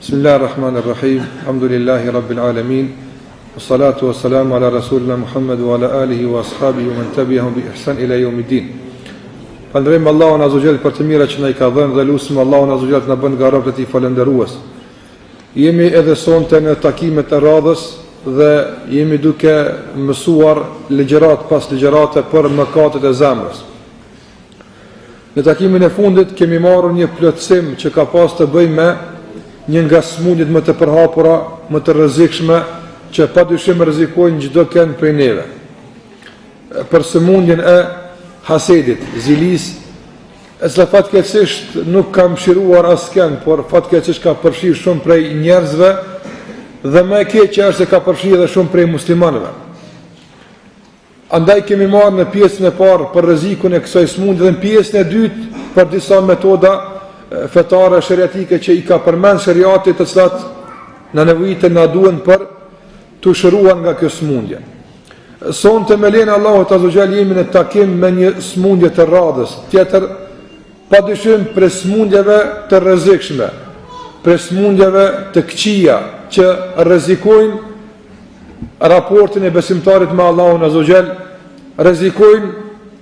Bismillahirrahmanirrahim. Alhamdulillahi rabbil alamin. Wassalatu wassalamu ala rasulina Muhammad wa ala alihi wa ashabihi wa man tabi'ahum bi ihsan ila yawmiddin. Falënderojmë Allahun azza wa jall për të mirat që na i ka dhënë dhe lutim Allahun azza wa jall të na bën nga robët e tij falënderues. Jemi edhe sonte në takimet e radhës dhe jemi duke mësuar ligjërat pas ligjërate për mëkatet e zemrës. Në takimin e fundit kemi marrë një plotësim që ka pas të bëjë me një nga smundjet më të përhapura, më të rrezikshme që padyshim rrezikojnë çdo kënd prej neve. Për smundjen e hasedit, zilis, e cila fatkeqësisht nuk ka mshiruar askën, por fatkeqësisht ka përfshirë shumë prej njerëzve dhe më e keqja është se ka përfshirë edhe shumë prej muslimanëve. Andaj kemi marrë në pjesën e parë për rrezikun e kësaj smundje dhe në pjesën e dytë për disa metoda fetare shariatike që i ka përmend shariati, të cilat na nevojiten na duhen për të shëruar nga kjo smundje. Sonte me lenin Allahut azza wa jall jemi në takim me një smundje të radhës, tjetër padyshim për smundjeve të rrezikshme, për smundjeve të këqija që rrezikojnë raportin e besimtarit me Allahun azza wa jall, rrezikojnë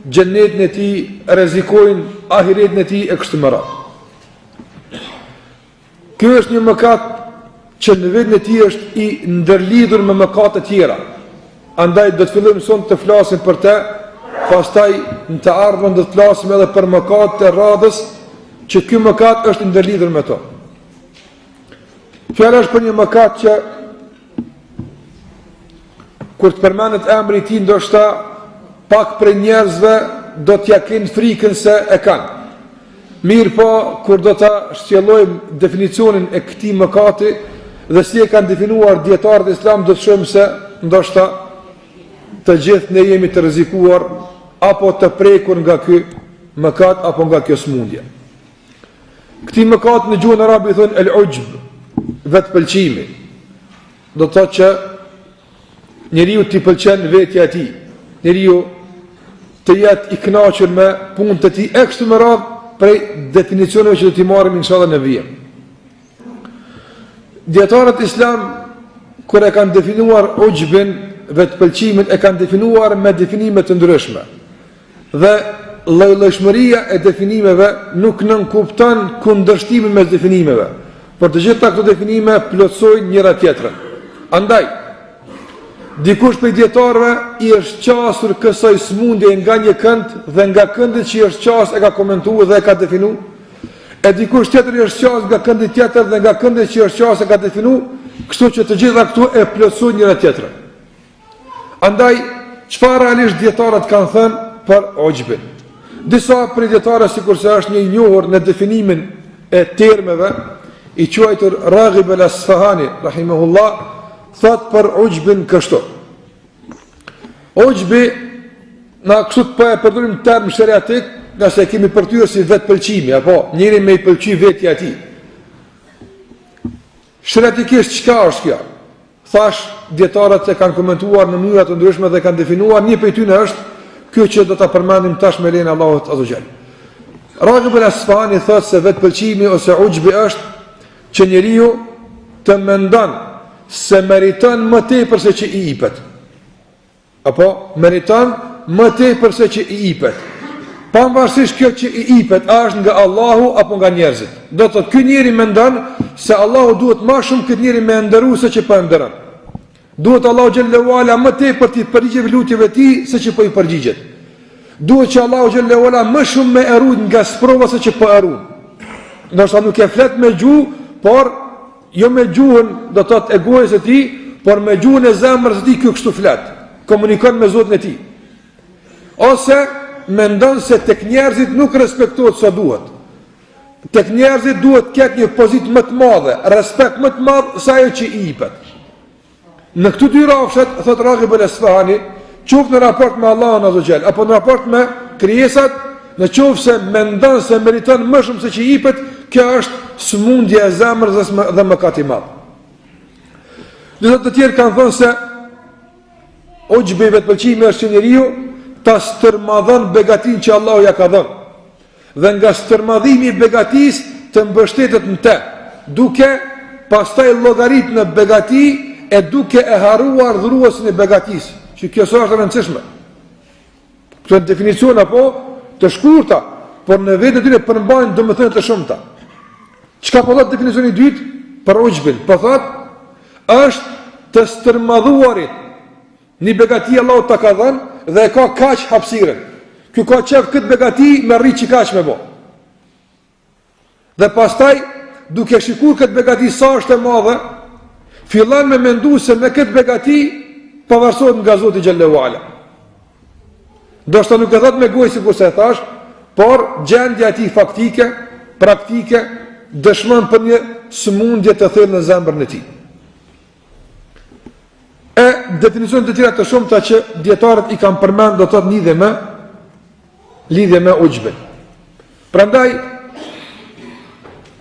xhenetin e tij, rrezikojnë ahiretin e tij e kështu me radhë. Ky është një mëkat që në vetën e tij është i ndërlidhur me mëkate të tjera. Andaj do të fillojmë sonte të flasim për të, pastaj në të ardhmen do të flasim edhe për mëkatet e radhës që ky mëkat është i ndërlidhur me to. Fjala është për një mëkat që kur të përmendet emri i tij ndoshta pak prej njerëzve do t'ja kenë frikën se e kanë. Mirë po, kur do ta shqellojmë definicionin e këtij mëkati dhe si e kanë definuar dietarët e Islam, do të shohim se ndoshta të gjithë ne jemi të rrezikuar apo të prekur nga ky mëkat apo nga kjo smundje. Këtij mëkat në gjuhën arabe i thonë el-ujb, vetpëlqimi. Do të thotë që njeriu t'i pëlqen vetja e tij, njeriu të jetë i kënaqur me punët e tij e kështu me radhë, prej definicioneve që do t'i marrim inshallah në vijim. Dietarët Islam kur e kanë definuar ujbin, vetpëlqimin, e kanë definuar me definime të ndryshme. Dhe lloj-llojshmëria e definimeve nuk nënkupton kundërshtimin mes definimeve, por të gjitha këto definime plotësojnë njëra tjetrën. Andaj dikush prej dietarëve i është qasur kësaj smundje nga një kënd dhe nga këndi që i është qas e ka komentuar dhe e ka definuar, e dikush tjetër i është qas nga këndi tjetër dhe nga këndi që i është qas e ka definuar, kështu që të gjitha këtu e plotësojnë njëra tjetrën. Andaj çfarë realisht dietarët kanë thënë për ujbin? Disa prej dietarëve, sikurse është një i njohur në definimin e termeve, i quajtur Raghib al-Asfahani rahimahullah, thot për ujbin kështu. Ujbi, na kështu të e përdorim term shariatik, nga se kemi përtyrë si vetpëlqimi, apo njëri me i pëlqy vetja e tij. Shariatikisht çka është kjo? Thash, dietarët e kanë komentuar në mënyra të ndryshme dhe kanë definuar, një prej tyre është kjo që do ta përmendim tash me lenin Allahut azza wa jall. Raghib al-Asfahani thot se vetpëlqimi ose ujbi është që njeriu të mendon se meriton më tepër se që i jepet. Apo meriton më tepër se që i jepet. Pavarësisht kjo që i jepet është nga Allahu apo nga njerëzit. Do të thotë ky njeri mendon se Allahu duhet më shumë këtë njeri me ndëruar se që po e ndëron. Duhet Allahu xhallahu ala më tepër të përgjigjet lutjeve të tij se që po i përgjigjet. Duhet që Allahu xhallahu ala më shumë me erujt nga sprova se që po erujt. Ndoshta nuk e flet me gjuhë, por jo me gjuhën do të thotë e gojës së tij, por me gjuhën e zemrës së tij ky kështu flet. Komunikon me Zotin e tij. Ose mendon se tek njerëzit nuk respektohet sa duhet. Tek njerëzit duhet të ketë një pozitë më të madhe, respekt më të madh se ajo që i jepet. Në këto dy rrafshet, thot Raghib al-Asfahani, qoftë në raport me Allahun azza wa jall apo në raport me krijesat, në qoftë se mendon se meriton më shumë se që i jepet, kjo është smundje e zemrës dhe mëkat i madh. Disa të tjerë kanë thënë se ujbi vetpëlqimi është që njeriu ta stërmadhon begatin që Allahu ja ka dhënë. Dhe nga stërmadhimi i begatisë të mbështetet në të, duke pastaj llogarit në begati e duke e harruar dhuruesin e begatisë. Që kjo është e rëndësishme. Kjo është definicion apo të shkurta, por në vetë e tyre përmbajnë domethënie të shumta. Çka po thotë definicioni i dytë për ujbin? Po thotë është të stërmadhuarit një begati Allahu ta ka dhënë dhe e ka kaq hapësirën. Ky ka qef këtë begati me rrit që kaq me bo. Dhe pastaj duke shikuar këtë begati sa është e madhe, fillon me mendu se me këtë begati pavarësohet nga Zoti xhallahu ala. Do shta nuk e thot me gojë si kurse e thash, por gjendja e tij faktike, praktike, dëshmon për një sëmundje të thellë në zemrën e tij. E definicion të tjera të shumta që dietarët i kanë përmend do të thotë lidhje me ujbin. Prandaj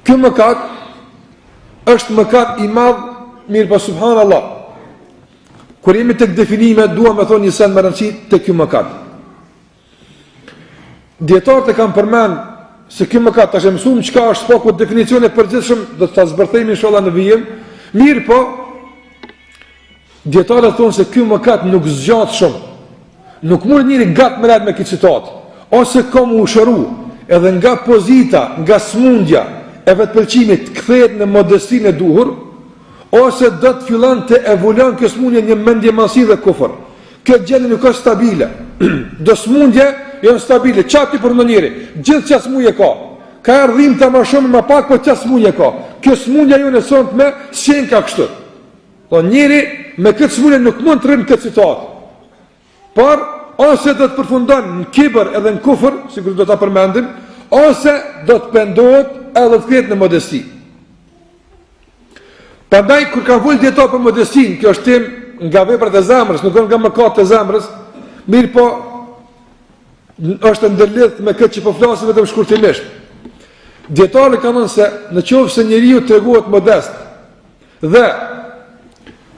ky mëkat është mëkat i madh, mirë po subhanallahu. Kur jemi tek definimet, dua me thonë një sen më rëndësi tek ky mëkat. Dietarët e kanë përmend se ky mëkat tash e mësuam çka është spoku definicione përgjithshëm, do ta zbërthejmë inshallah në vijim. Mirë po dietarët thonë se ky mëkat nuk zgjat shumë. Nuk mund njëri gat me lart me këtë citat, ose kom u shëru, edhe nga pozita, nga smundja e vetpëlqimit kthehet në modestinë e duhur, ose do të fillon të evoluon kjo smundje një mendjemasi dhe kufër. Kjo gjendje nuk është stabile. Do smundje janë stabile, çati për ndonjëri, gjithë çfarë smundje ka. Ka ardhim të më shumë më pak, po çfarë smundje ka. Kjo smundja ju në sonte s'jen ka kështu. Po njëri me këtë smundje nuk mund të rrinë këtë situatë. Por ose do të përfundon në kibër edhe në kufër, sikur do ta përmendim, ose do të pendohet edhe të kthehet në modesti. Prandaj kur ka vull dieto për modestin, kjo është tim nga veprat e zemrës, nuk nga mëkatet e zemrës, mirë po është ndërlidh me këtë që po flasim vetëm shkurtimisht. Dietarët kanë thënë se në qoftë se njeriu tregohet modest dhe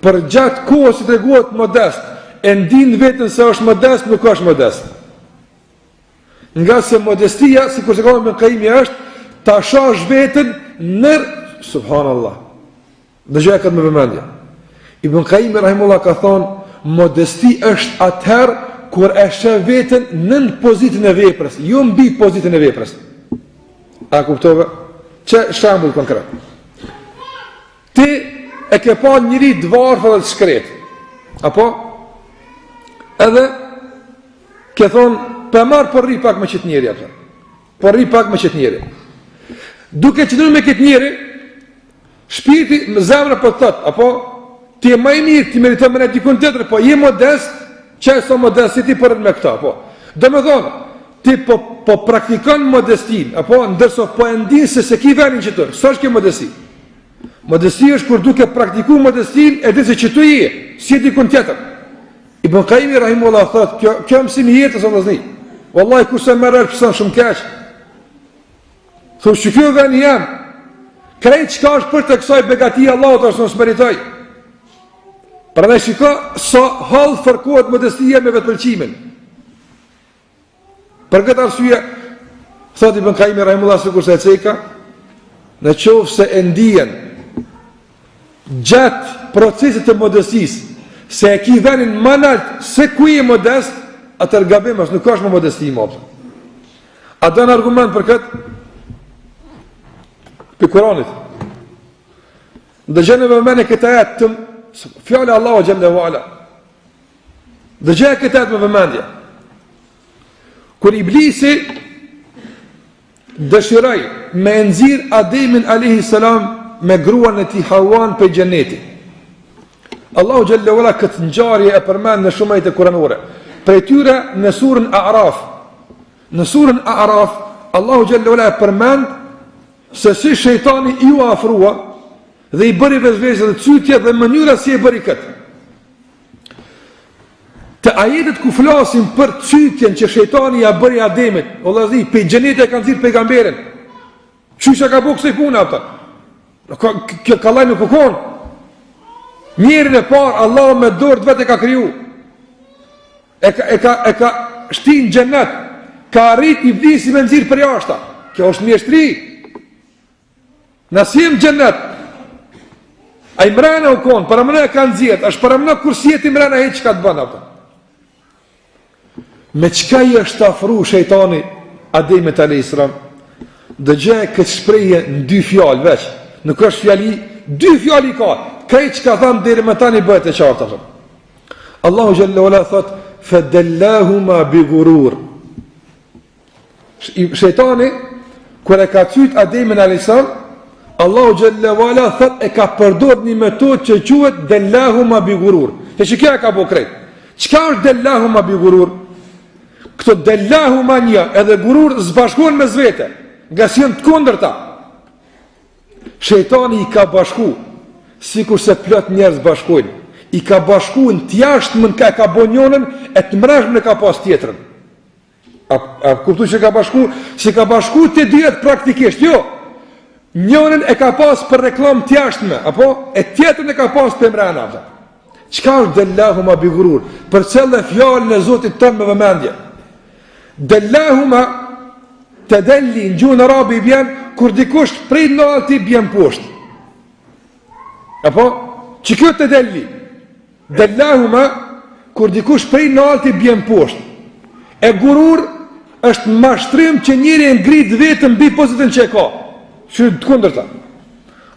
për gjatë kohës që tregohet modest, e ndin veten se është modest, nuk është modest. Nga se modestia, sikur se ka me Kaimi, është ta shohësh veten në subhanallahu. Dëgjoj këtë me vëmendje. Ibn Kaimi rahimullah ka thonë, modesti është atëherë kur e sheh veten nën pozitën e veprës, jo mbi pozitën e veprës. A kuptove? Çe shembull konkret. Ti e ke pa njëri të varfër dhe të shkret. Apo? Edhe ke thonë, për marë për rri pak me qëtë njeri, për rri pak me qëtë njeri. Duke që me këtë njeri, shpirti më zemra për tëtë, apo ti e maj mirë, ti meriton me në dikun të tërë, po je modest, që e so modest, si ti përën me këta, apo. Do me thonë, ti po praktikon modestin, apo, ndërso po e ndinë se ki venin që tërë, së është ke modesti? Modesti është kur duke praktiku modestin, e dhe se që tu je, si dikun të tërë. Ibn Kaimi rahimullah thot, kjo mësim i jetës o vëzni. Wallahi kurse më rrë pësën shumë keq. Thush që kjo veni jam, krejt qka është për të kësaj begatia Allahut është nësë meritoj. Pra ne shiko, sa halë fërkohet modestia me vetëpëlqimin. Për këtë arsye, thot Ibn Kaimi rahimullah së kurse e ceka, në qovë se e ndijen gjatë procesit të modestisë, se e ki venin më nalt se ku i modest, atër gabim është, nuk është më modesti më opë. A do në argument për këtë? Për Kuranit. Dhe gjene me mene këta jetë të fjallë Allah o gjende vala. Dhe gjene këta jetë me vëmendje. Kër Iblisi dëshiraj me nëzir Ademin a.s. me gruan e ti Hawan për gjeneti. Allahu Jalla wala këtë ngjarje e përmend në shumë ajete kuranore. Prej tyre në surën A'raf. Në surën A'raf Allahu Jalla wala përmend se si shejtani i u afrua dhe i bëri vezvese dhe cytje dhe mënyra si e bëri këtë. Të ajetet ku flasim për cytjen që shejtani ja bëri Ademit, vëllazi, pe xhenetit e kanë thirrë pejgamberin. Çuçi ka bëu kësaj puna ata. Kjo kallaj nuk kokon. Njerin e parë, Allah me dorë të vetë e ka kriju. E ka shtin gjennet. Ka arrit Iblisi me nëzirë për jashta. Kjo është mjeshtri. Nësim gjennet. A i mrena u konë, para mëna e kanë zjetë, është para mëna kur sjeti mrena e që ka të bëna. Me qka i është afru shejtani Ademit a.s. Dëgjë këtë shprehje në 2 fjalë veç. Nuk është fjali, 2 fjali ka. Krejt që ka thamë deri më tani bëhet e qartë. Allahu Jalla Wala thot, fadallahuma bi ghurur. Shejtani, kër e ka cyt Ademin a.s. Allahu Jalla Wala thot e ka përdor një metodë që quhet dallahuma bi ghurur. E që kja e ka bo krejt. Qka është dallahuma bi ghurur? Këto dallahuma një edhe ghurur zbashkon me zvete, nga si janë të kundërta. Shejtani i ka bashku, sikur se plot njerëz bashkojnë, i ka bashku në t'jashtëmën ka bo njënën, e të mreshmën e ka pas tjetrën. A kuptu që ka bashku? Si ka bashku të dyjet praktikisht, jo. Njënën e ka pas për reklam t'jashtëme, apo? E tjetrën e ka pas për mrena. Qka është dallahuma bi ghurur? Për cëllë e fjallën e Zotit tëmë me vëmendje. Dallahuma të delli në gjuhën arabe i bjen kur dikush prej në alti bjen poshtë. Apo? Që kjo të delli? Dallahuma kur dikush prej në alti bjen poshtë. E ghurur është mashtrim që njëri e ngrit vetëm mbi pozitën që e ka. Që të kundërta.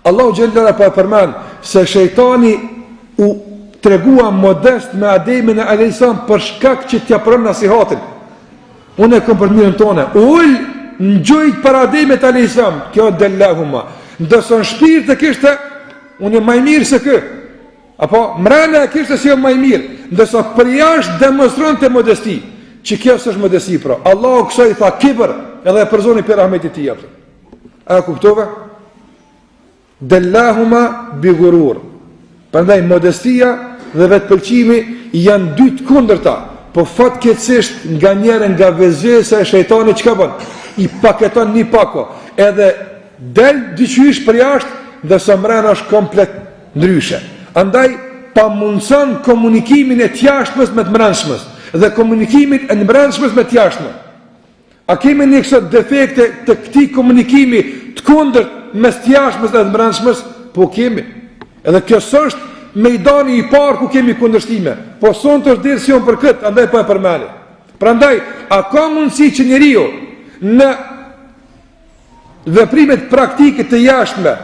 Allahu Gjellara pa e përmen se shejtani u tregua modest me Ademin e Alejsan për shkak që t'ja përën nasihatin. Unë e kom për mirën tone. Ullë në gjojtë për Ademit a.s. Kjo dallahuma. Ndësë në shpirë të kishte, unë e maj mirë se kë. Apo, mrena e kishte si e maj mirë. Ndësë për jashtë demonstron të modesti. Që kjo së është modesti pra. Allahu kësaj tha kibër, edhe e përzoni për rahmetit ti jepë. A kuptove? Dallahuma bi ghurur. Prandaj modestia dhe vetëpëlqimi janë dy të kundërta. Po fatkeqësisht nga njëra nga vezvesa e shejtanit çka bën? I paketon një pako, edhe del dyqysh për jashtë, dhe sa mrena është komplet ndryshe. Andaj pamundson komunikimin e t'jashtmes me të mbrëmshmes dhe komunikimin e mbrëmshmes me t'jashtme. A kemi një kësot defekte të këtij komunikimi të kundërt mes t'jashtmes dhe të mbrëmshmes? Po kemi. Edhe kjo s'është mejdani i parë ku kemi kundërshtime, po son të është dirë si për këtë, andaj po e përmeni. Prandaj, a ka mundësi që njeriu në veprimet praktike të jashtme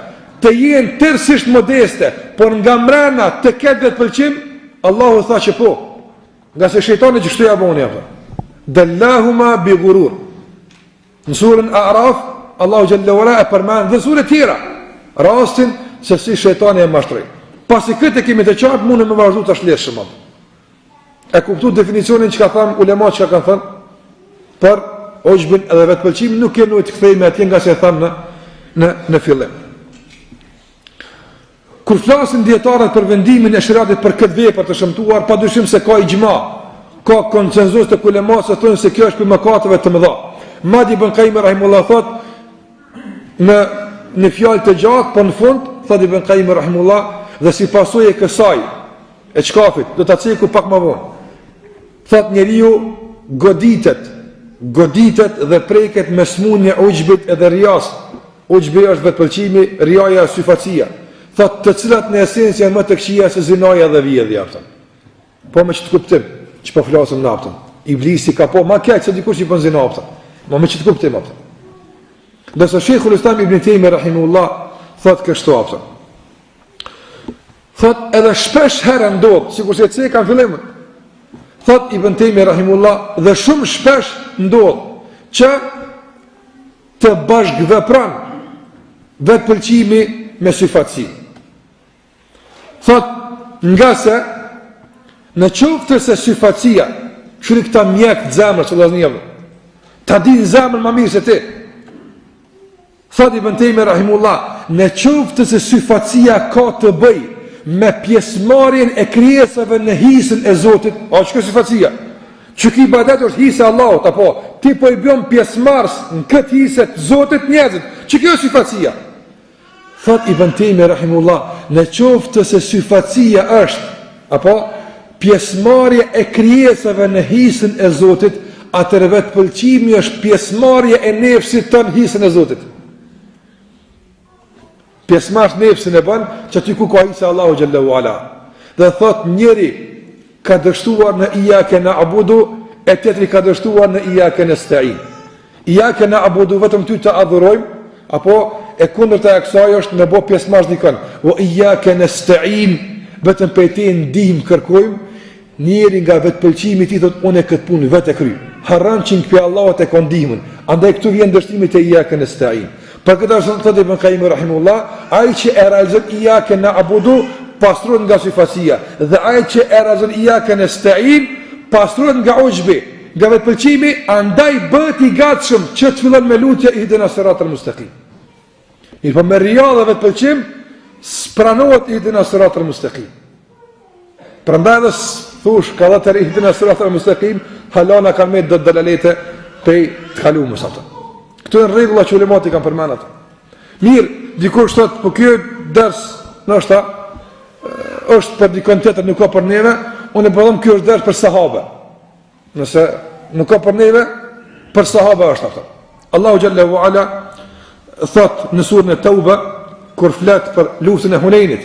të jenë tërësisht modeste, por nga mrena të ketë vetëpëlqim? Allahu tha që po, nga se shejtani që shtu ja boni apo. Dallahuma bi ghurur. Në surën A'raf, Allahu Jalla Wala e përmend dhe sure tjera rastin se si shejtani e mashtroi. Pasi këtë e kemi të qartë, mune me vazhdu të ashlirë shumë. E kuptu definicionin që ka thamë ulemat që ka thënë, për ojgjbin edhe vetëpëlqim, nuk e nuk të këthejme atje nga se e thamë në fillim. Kur flasin djetarët për vendimin e shëratit për këtë vepër të shëmtuar, pa dyshim se ka i gjma, ka konsenzus të ulemat se thonë se kjo është për mëkateve të mëdha. Madi Ibn Qayyim rahimullah thot, në fjallë të gjatë, për në fund, thot Ibn Qayyim rahimullah, dhe si pasoj e kësaj e qkafit, do të ceku pak më vonë. Thot njeriu goditet dhe preket me smunje ujgjbit edhe rjas. Ujgjbi është vetëpëlqimi, rjaja syfacia. Thot të cilat në esenës janë më të këqija se zinaja dhe vjedhja. Po me që të kuptim, që po flasëm naftën. Iblisi ka po, ma kjaqë se dikur që i pën zina naftën. Ma me që të kuptim naftën. Dhe së Sheikhul Islam Ibn Taymi rahimullah, thot kështu naftën. Thot edhe shpesh herë ndodh, sikur se ceka në fillim. Thot Ibn Taymi rahimullah, dhe shumë shpesh ndodh që të bashkëvepron vetëpëlqimi me syfatësi. Thot nga se në qoftë se syfatësia, shuri këta mjek të zemrës që laznjevë, ta din zemrën më mirë se ti. Thot Ibn Taymi rahimullah, në qoftë se syfatësia ka të bëj me pjesëmarrjen e krijesave në hisën e Zotit, a që kësë syfatësia? Që ki ibadet është hisë Allahut, apo ti po i bjon pjesëmarrës në këtë hisë të Zotit njerëzit, që kjo është syfatësia? Thot Ibn Taymi rahimullah, në qoftë se syfatësia është, apo pjesëmarrje e krijesave në hisën e Zotit, atëherë vetëpëlqimi është pjesëmarrje e nefsit tonë në hisën e Zotit. pjesëmarrës nefsin e bën që aty ku ka Isa Allahu xhallahu ala. Dhe thot njëri ka dështuar në iyyake na'budu e tjetri ka dështuar në iyyake nasta'in. Iyyake na'budu vetëm ty të adhurojmë, apo e kundërta e kësaj është në bë pjesëmarrës dikon. Wa iyyake nasta'in vetëm pe ti ndihmë kërkojmë. Njëri nga vetëpëlqimi i tij thot unë këtë punë vetë kryj. Harran që në Allahut e ka ndihmën. Andaj këtu vjen dështimi te iyyake nasta'in. Për këtë arsye thotë Ibn Qayyim rahimahullah, ai që e realizon iyyake na'budu pastrohet nga sifasia dhe ai që e realizon iyyake nasta'in pastrohet nga ujbi, nga vetëpëlqimi, andaj bëhet i gatshëm që të fillon me lutje ihdina siratal mustaqim. Mirë, po me riyadhë dhe vetëpëlqim spranohet ihdina siratal mustaqim. Prandaj edhe thush ka dhënë ihdina siratal mustaqim, halana kanë me dalalete pe të kaluamës ato. Këto janë rregulla që ulemat i kanë përmendur ato. Mirë, dikush thotë, po ky ders ndoshta është për dikon tjetër, nuk ka për neve, unë e bëllëm kjo është ders për sahabe. Nëse nuk ka për neve, për sahabe është ato. Allahu Gjallahu Ala thot në surën e Tauba, kur flet për luftën e Hunenit.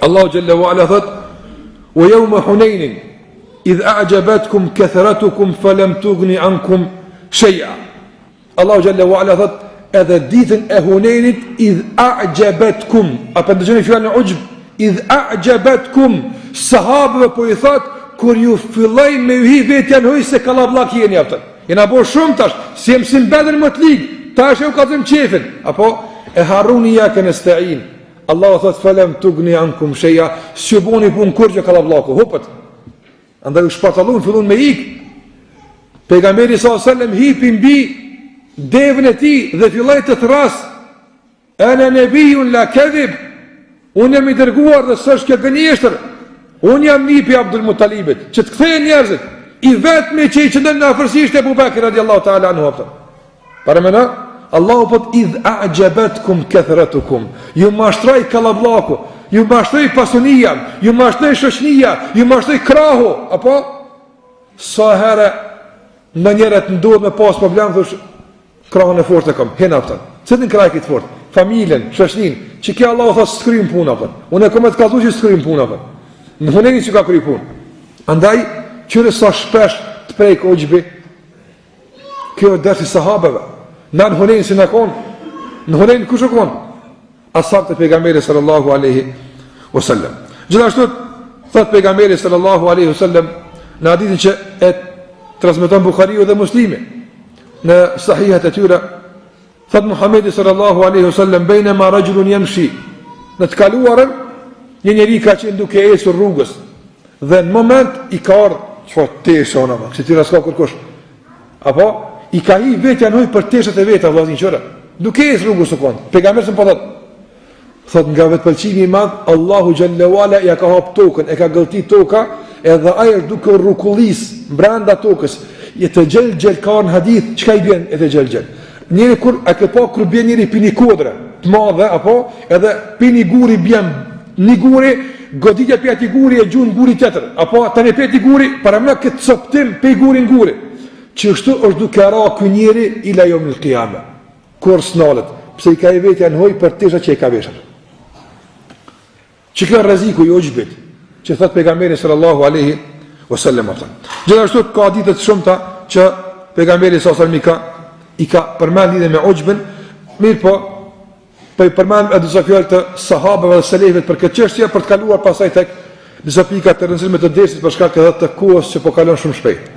Allahu Gjallahu Ala thot, wa yawma Hunenin, idh a'jabatkum kathratukum falam tughni ankum shay'a. Allahu Gjallahu Ala thot, edhe ditën e Hunenit, idh a'jabatkum, apo ndëgjoni fjalën e ujb, idh a'jabatkum, sahabëve po i thot, kur ju filloj me ju hi vetja në hoj se kalabllak jeni aftën. Jena bo shumë tash, si jem si në bedër më të ligë, tash e u ka të më qefin. Apo, e harruni iyyake nasta'in. Allah thot, falem tugni ankum shay'a, s'ju boni pun kur që kalabllaku, hupët. Andaj u shpatallun, fillun me ikë. Pejgamberi s.a.s. hipi mbi devën e ti dhe filloj të thras, ana nebijun la kedhib, unë jam i dërguar dhe s'është këtë gënjeshtër, unë jam nipi Abdul Muttalibit, që të kthejnë njerëzit, i vetmi që i qëndën në afërsisht e Abu Bakr radiallahu ta'ala anhu hapta. Para mëna, Allahu pot idh a'jabatkum kathratukum, ju mashtroj kalabllaku, ju mashtroj pasunia, ju mashtroj shoqënia, ju mashtroj krahu, apo sa herë në njerët ndodh me pas problem, thosh krahun e fortë kam, hen hapta. Cilin krah këtë fort? Familjen, shoqënin, që kjo Allahu thot skryjm punë hapta. Unë kam të kallëzuar që skryjm punë hapta. Në Hunenin që ka kry punë. Andaj, qëre sa shpesh të prejkë ujbi, kjo e dersi sahabeve. Në Hunenin si në konë, në Hunenin kush e konë? Asab të pejgamberi sallallahu aleyhi wasallam. Gjithashtu, thët pejgamberi sallallahu aleyhi wasallam, në hadithin që e transmeton Bukhariu dhe Muslimi, në sahihat e tyre, thët Muhammedi sallallahu aleyhi wasallam, bejne ma rajulun jemshi, në të kaluarën, një njeri ka qenë duke esur rrugës dhe në moment i ka ardhur çfarë tesha ona, se ti s'ka kërkosh. Apo i ka hi vetja në hoj për teshat e veta vllazin qëra. Duke esur rrugës u kon. Pejgamberi po thot nga vetëpëlqimi i madh, Allahu xhallahu ala ja ka hap tokën, e ka gëlltit toka, edhe ai është duke rrukullis brenda tokës. Je të gjel ka në hadith, çka i bën e të gjel. Njëri kur a ke pa kur bën njëri pini kodre, të madhe apo edhe pini guri bën një guri, goditja për ati guri e gjunë guri tjetër, apo të një për ati guri, para më këtë soptim për i guri në guri, që shtu është duke ra kë njeri ila jo më në qiyame, kur s'nalet, pëse i ka i vetja në hoj për tisha që i ka veshër. Që kënë rreziku i ujbit, që thëtë pejgamberi sallallahu aleyhi wasallam. Gjithashtu ka ditët shumëta që pejgamberi sallallahu i ka përmend lidhe me ujbin, mirë po, për përmend edhe disa fjalë të sahabëve dhe selefëve për këtë çështje, për të kaluar pasaj tek disa pika të rëndësishme të dersit për shkak edhe të kohës që po kalon shumë shpejt.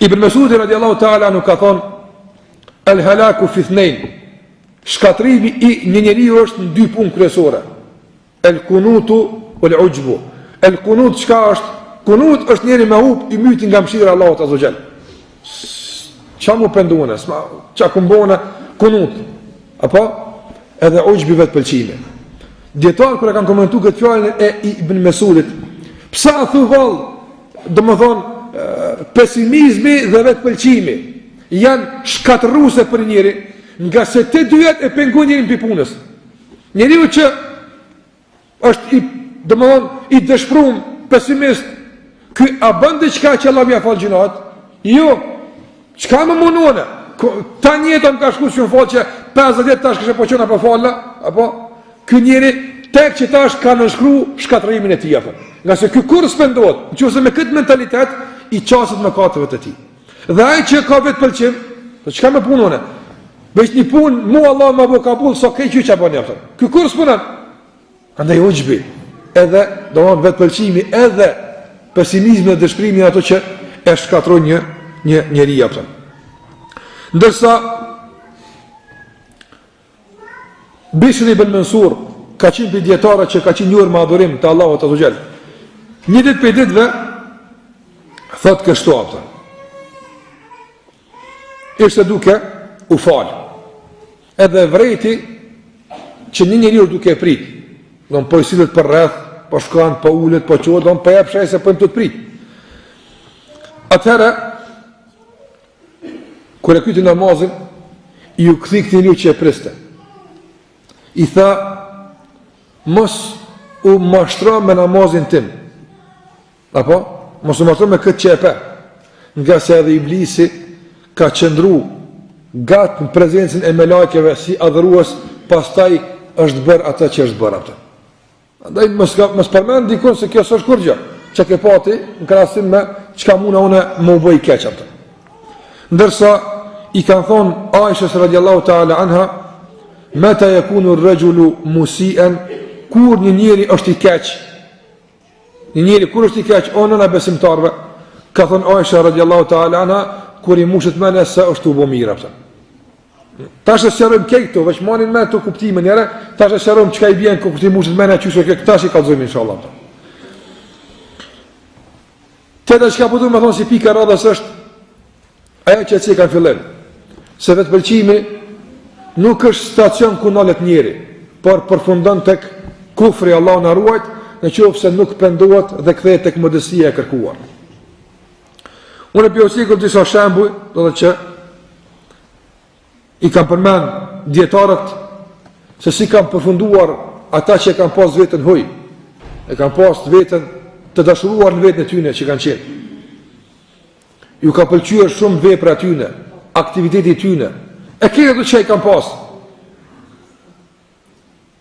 Ibn Mesudi radiallahu ta'ala nuk ka thonë el halaku fi ithnain, shkatrimi i një njeriu është në dy punë kryesore, el kunutu wal ujbu. El kunut çka është? Kunut është njeri me hub i myti nga mëshira e Allahut azza xal. Çka mu penduane, çka kumbona kunut. Apo edhe ujbi vetë pëlqime. Djetarë kërë kanë komentu këtë fjallën e Ibn Mesudit, pësa thu vallë, do më thonë, pesimizmi dhe vetë pëlqimi, janë shkatërruse për njëri, nga se të dyjet e pengu njërin për punës. Njëri u që është do më thonë, i dëshprum, pesimist, këj a bëndi qka që Allah mja falë gjinat? Jo, qka më munone? Ta njetën ka shku që më falë që 50 jetë tash kështë e po qëna për falla, apo ky njeri tek që tash ka nënshkru shkatrimin e tij apo. Nga se ky kur spendohet, nëse me këtë mentalitet i qaset mëkateve të tij. Dhe ai që ka vetë pëlqim, do çka më punone? Veç një punë, mu Allah më bë kabull, so ke që apo ne apo. Ky kur s'punon. Andaj ujbi, edhe domon vetë pëlqimi, edhe pesimizmi dhe dëshpërimi ato që e shkatron një njeri apo. Ndërsa Bishr ibn Mansur ka qenë për djetarët që ka qenë njërë më adhurim të Allahut Azza wa Jall. Një ditë për ditëve thot kështu apëta. Ishte duke u falë. Edhe vrejti që një njeriu duke prit. Do po i sillet për rreth, po shkon, po ulet, po qohet, do po jep shaj se po të prit. Atëherë kur e kyti namazin, i u kthi këtij njeriu që e priste. I tha, mos u mashtro me namazin tim. Apo? Mos u mashtro me këtë që e pe. Nga se edhe iblisi ka qëndru gatë në prezencën e melekeve si adhurues, pastaj është bërë ata që është bërë ata. Andaj mos përmend dikun se kjo s'është kur gjë, që ke pati në krahasim me çka muna une më u bëj keq ata. Ndërsa i kanë thonë Aishës radiallahu ta'ala anha, meta yakunu ar-rajulu musian, kur një njeri është i keq. Një njeri kur është i keq, onën e besimtarve, ka thonë Aisha radiallahu ta'ala anha, kur i mushet mene se është u bo mira. Tash e sjarojmë kejto, veç manin me të kuptime njëre, tash e sjarojmë qka i bjenë kur ti mushet mene, qështë e tash i kalzojmë inshallah. Teta që ka pëtu me thonë si pika radhës është, aja që e ci kanë fillim, se vetë pëlqimi nuk është stacion ku nalet njeri, por përfundon tek kufri Allah në ruajt, në qofë se nuk pendohet dhe kthehet tek modestia e kërkuar. Unë e pjosikur disa shembuj, do dhe që i kam përmen djetarët se si kam përfunduar ata që e kam pas vetën huj, e kam pas vetën të dashuruar në vetën e tyne që kanë qenë. Ju ka pëlqyer shumë vepra tyne, aktiviteti tyne, e kërë dhe që i kam pas,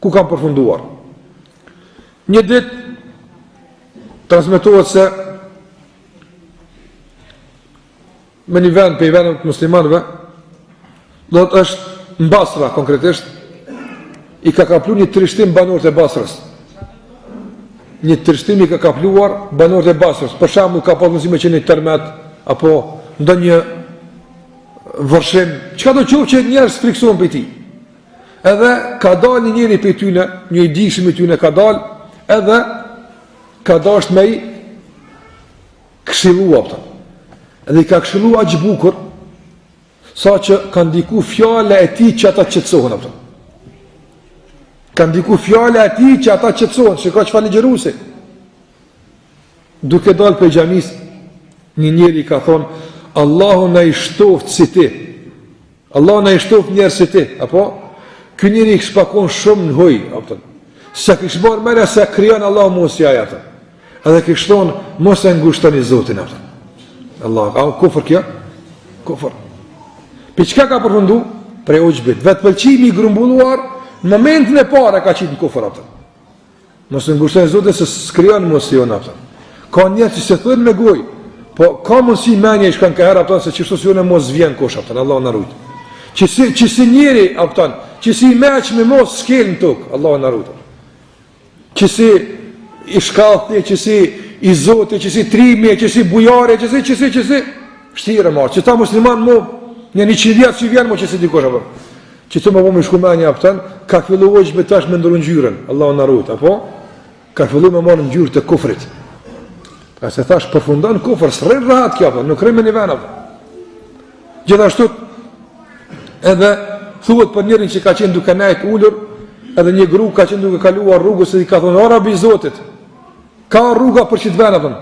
ku kam përfunduar. Një ditë transmetohet se me një vend për i vendëm të muslimanëve, do të është në Basra konkretisht, i ka kaplu një trishtim banorët e Basrës. Një trishtim i ka kapluar banorët e Basrës. Për shembull ka pas mundësi me qenë një tërmet, apo ndonjë vërshim, çka do qoftë që njerëz friksohen për ti. Edhe ka dalë një njeri për tyne, një i dishëm i tyne ka dalë, edhe ka dasht me i këshillua pëta. Edhe i ka këshillua aq bukur, sa që ka ndiku fjale e ti që ata qetësohen pëta. Ka ndiku fjale e ti që ata qetësohen, që ka që fa ligjerusi. Duke dalë për xhamis, një njeri ka thonë, Allahu na i shtoft si ti. Allahu na i shtoft njerë si ti, apo? Ky njeri i këshpakon shumë në huj, apo? Se këshbar mene se kryon Allahu mos jaja, apo? Edhe kështon mos e ngushtoni Zotin, apo? Allah, a kufër kjo? Kufër. Për çka ka përfundu? Prej ujbit. Vetë pëlqimi i grumbulluar, në momentin e parë ka qenë kufër, apo? Mos e ngushtoni Zotin se s'kryon mos jaja, apo? Ka njerëz që se thënë me gojë, po ka mundësi menja i shkan këherë apëtan se qështu si une mos vjen kosh apëtan, Allah në rujtë. Që si njeri apëtan, që si i meq me mos s'kel në tokë, Allah në rujtë. Që si i shkallëtni, që si i zote, që si trimi, që si bujare, që si, shtire marë. Që ta musliman mu, një 100 vjetë që vjen mu që si dikosh apëtan. Që të më po me shku menja apëtan, ka fillu ojqë me tash me ndërë në gjyren, Allah në rujtë, apo? Ka fillu me marë në gjyrë të kufrit. A se thash përfundon kufër, s'rrin rahat kjo, nuk rrin me një ven. Gjithashtu edhe thuhet për njërin që ka qenë duke nejt ullur, edhe një gru ka qenë duke kaluar rrugës dhe i ka thonë, o rabi Zotit, ka rruga për qitë ven,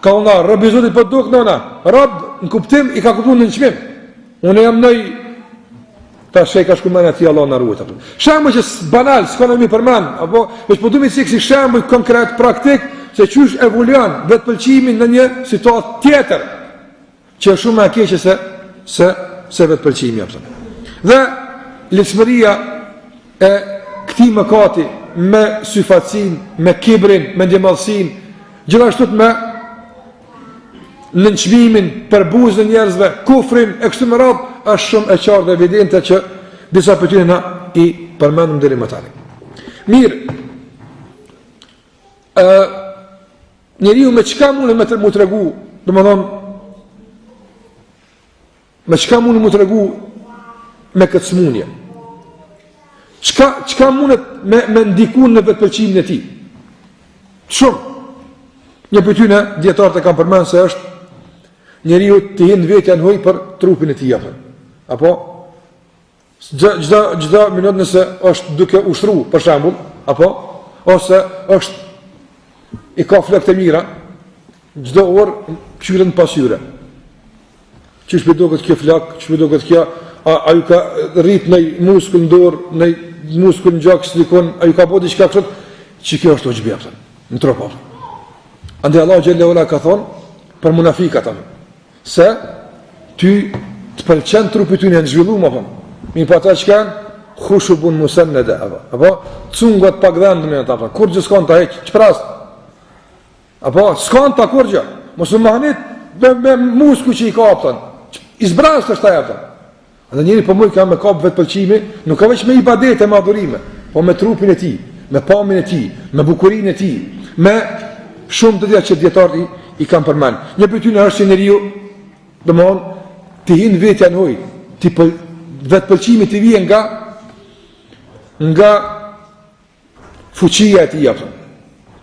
ka thonë, rabi Zotit për duk nëna, rab në kuptim i ka kuptu në nqmim. Unë jam nëj, ta shej ka shku mene ti Allah në rrugët. Shemë që banal, s'ka në mi përmen, apo, veç po du mi si shemë konkret, praktik, se qysh evoluan vetë pëlqimin në një situatë tjetër, që është shumë e keqe se vetë pëlqimi. Dhe lismëria e këtij mëkati me syfacin, me kibrin, me ndjemadhsin, gjithashtu me nënçmimin për buzën njerëzve, kufrin e kështu me radhë, është shumë e qartë dhe evidente që disa prej tyre na i përmendëm deri më tani. Mirë, njeriu me çka mund të mu tregu, domethënë me çka mund mu tregu me këtë smunje? Çka mundet me ndikun në vetëpëlqimin e tij? Shumë. Një prej tyre dietarët e kanë përmendur se është njeriu të hinë vetja në hoj për trupin e tij apo. Apo çdo minutë nëse është duke ushtruar, për shembull, apo ose është i ka flokë të mira, çdo orë qyren pasyre. Çish më duket kjo flak, çish më duket kjo, a ju ka rrit në muskull në dorë, në muskull në gjak, silikon, a ju ka bërë diçka kështu, që kjo është xhbi apo. Në trup apo. Andaj Allah xhallahu ala ka thonë për munafikat apo. Se ty të pëlqen trupi ty në zhvilluar apo. Mi pa ata që kanë khushubun musannada apo cungat pak dhëndën ata apo. Kur gjë s'kan ta heq, ç'pras. Apo s'kan ta kur gjë. Muslimanit me muskull që i kapën. I zbrast është ajo apo. Dhe njëri po më ka me kap vetëpëlqimi, nuk ka vetëm me ibadete, me adhurime, po me trupin e tij, me pamjen e tij, me bukurinë e tij, me shumë të tjera që dietarët i kanë përmend. Një pyetje është që njeriu domthon të hin vetja në hoj, ti vetëpëlqimi të vjen nga fuqia e tij apo.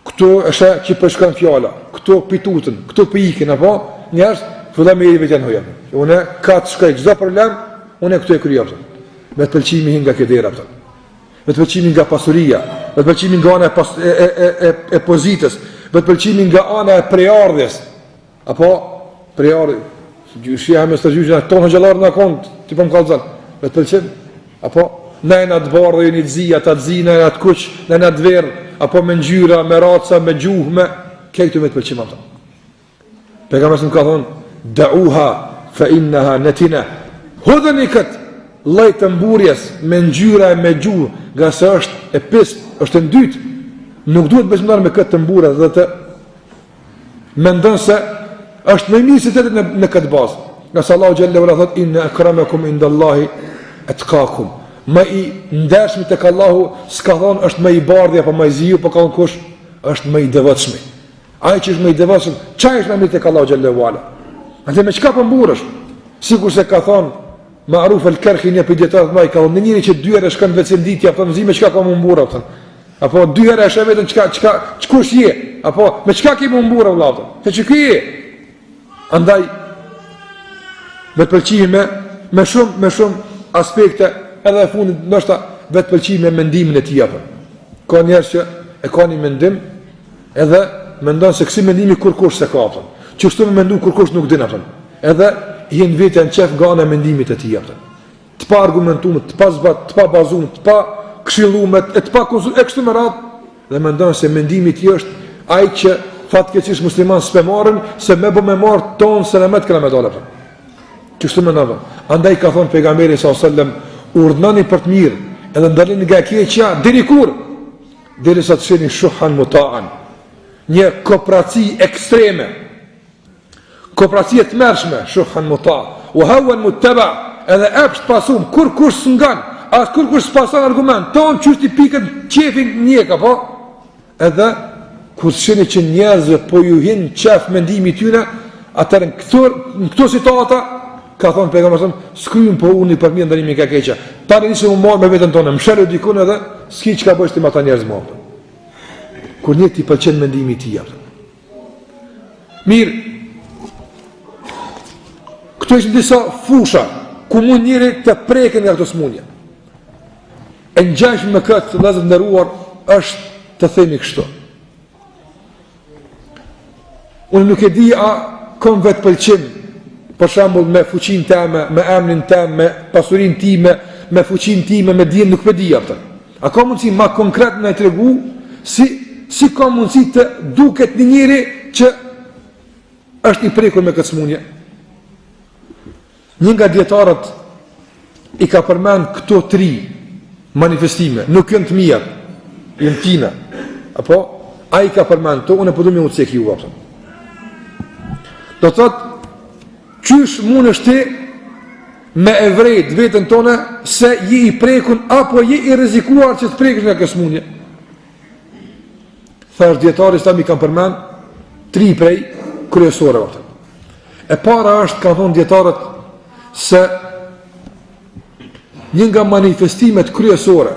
Këtu është që përshkon fjala, këtu pitutën, këtu pikin apo njerëz fillon me vetja në hoj. Unë ka të shkoj çdo problem, unë këtu e kryej apo. Vetëpëlqimi hin nga kjo dera apo. Vetëpëlqimi nga pasuria, vetëpëlqimi nga ana e pozitës, vetëpëlqimi nga ana e preardhjes. Apo preardhje, gjyshja me stagjyja tonë xhallar në kont, ti po më kallzon. Vetëpëlqim apo nëna të bardhë një zia, ta zina atë kuq, nëna të verdh, apo me ngjyra, me raca, me gjuhë, me këto vetëpëlqim apo. Pejgamberi ka thonë: "Da'uha fa innaha natina." Hodheni këtë lloj të mburjes me ngjyra e me gjuhë, nga se është e pis, është e dytë. Nuk duhet besimtar me këtë të mburë dhe të mendon se është më mirë se të në këtë bazë. Nga se Allahu xhallahu ala thot: "Inna akramakum indallahi atqakum." Më i ndershmi tek Allahu s'ka thonë është më i bardhi apo më i ziu, po ka thonë kush është më i devotshëm. Ai që është më i devotshëm, çfarë është më mirë tek Allahu xhallahu ala? Atë me çka po mburresh? Sikur se ka thonë Ma'ruf al-Karhi një pediatrat më i ka thonë njëri që dy herë shkon vetë ditë apo në zi me çka ka më mburrë apo. Apo dy herë është vetëm çkush je? Apo me çka ke më mburrë vëllai? Se çka je? Andaj vetëpëlqimi me shumë aspekte, edhe në fundit ndoshta vetëpëlqimi me mendimin e tij apo. Ka njerëz që e kanë një mendim, edhe mendon se kësi mendimi kurkush se ka apo. Që kështu me mendu kurkush nuk din apo. Edhe jenë vetën qef nga ana mendimit e tij apo. Të pa argumentuar, të pa zbat, të pa bazuar, të pa këshilluar, të pa konsultuar kështu me radhë, dhe mendon se mendimi i tij është ai që fatkeqësisht musliman s'pe marrin, se më bë më marr ton selamet këna me dalë apo. Kështu mendon. Andaj ka thënë pejgamberi sallallahu alajhi wasallam: "Urdhnani për të mirë, edhe ndalini nga e keqja deri kur? Derisa të shihni shuhan muta'an." Një kooperaci ekstreme, kooperaci e tmerrshme, shuhan muta', wa hawan muttaba, edhe epsht pasum, kur kush s'ngan, as kur kush s'pason argument, ton çështi pikën qefin njek apo? Edhe kur shihni që njerëzve po ju hin qef mendimi i tyre, atëherë në këto situata ka thonë pejgamberi, "Skryjm po uni për mirë ndalimin nga keqja. Tani nisem u marr me veten tonë, mshëlë dikun edhe s'ki çka bësh ti me ata njerëz më." Kur një ti pëlqen mendimi i tij apo. Mirë. Këto ishtë disa fusha ku mund njëri të preken nga këto smundje. E ngjashme me këtë vëllezër nderuar është të themi kështu. Unë nuk e di a kam vetëpëlqim, për shembull me fuqinë time, me emrin tim, me pasurinë time, me fuqinë time, me dijen, nuk e di atë. A ka mundësi më konkret na tregu si ka mundësi të duket një njeri që është i prekur me këtë smundje? Një nga dietarët i ka përmend këto tri manifestime, nuk janë të mia, janë tina. Apo ai ka përmend to, unë po do më u cek ju apo. Do thotë, qysh mundesh ti me e vrejt vetën tonë se je i prekun apo je i rrezikuar që të prekësh nga kjo smundje? Thash dietari sa mi kanë përmend 3 prej kryesore ato. E para është, ka thonë dietarët, se një nga manifestimet kryesore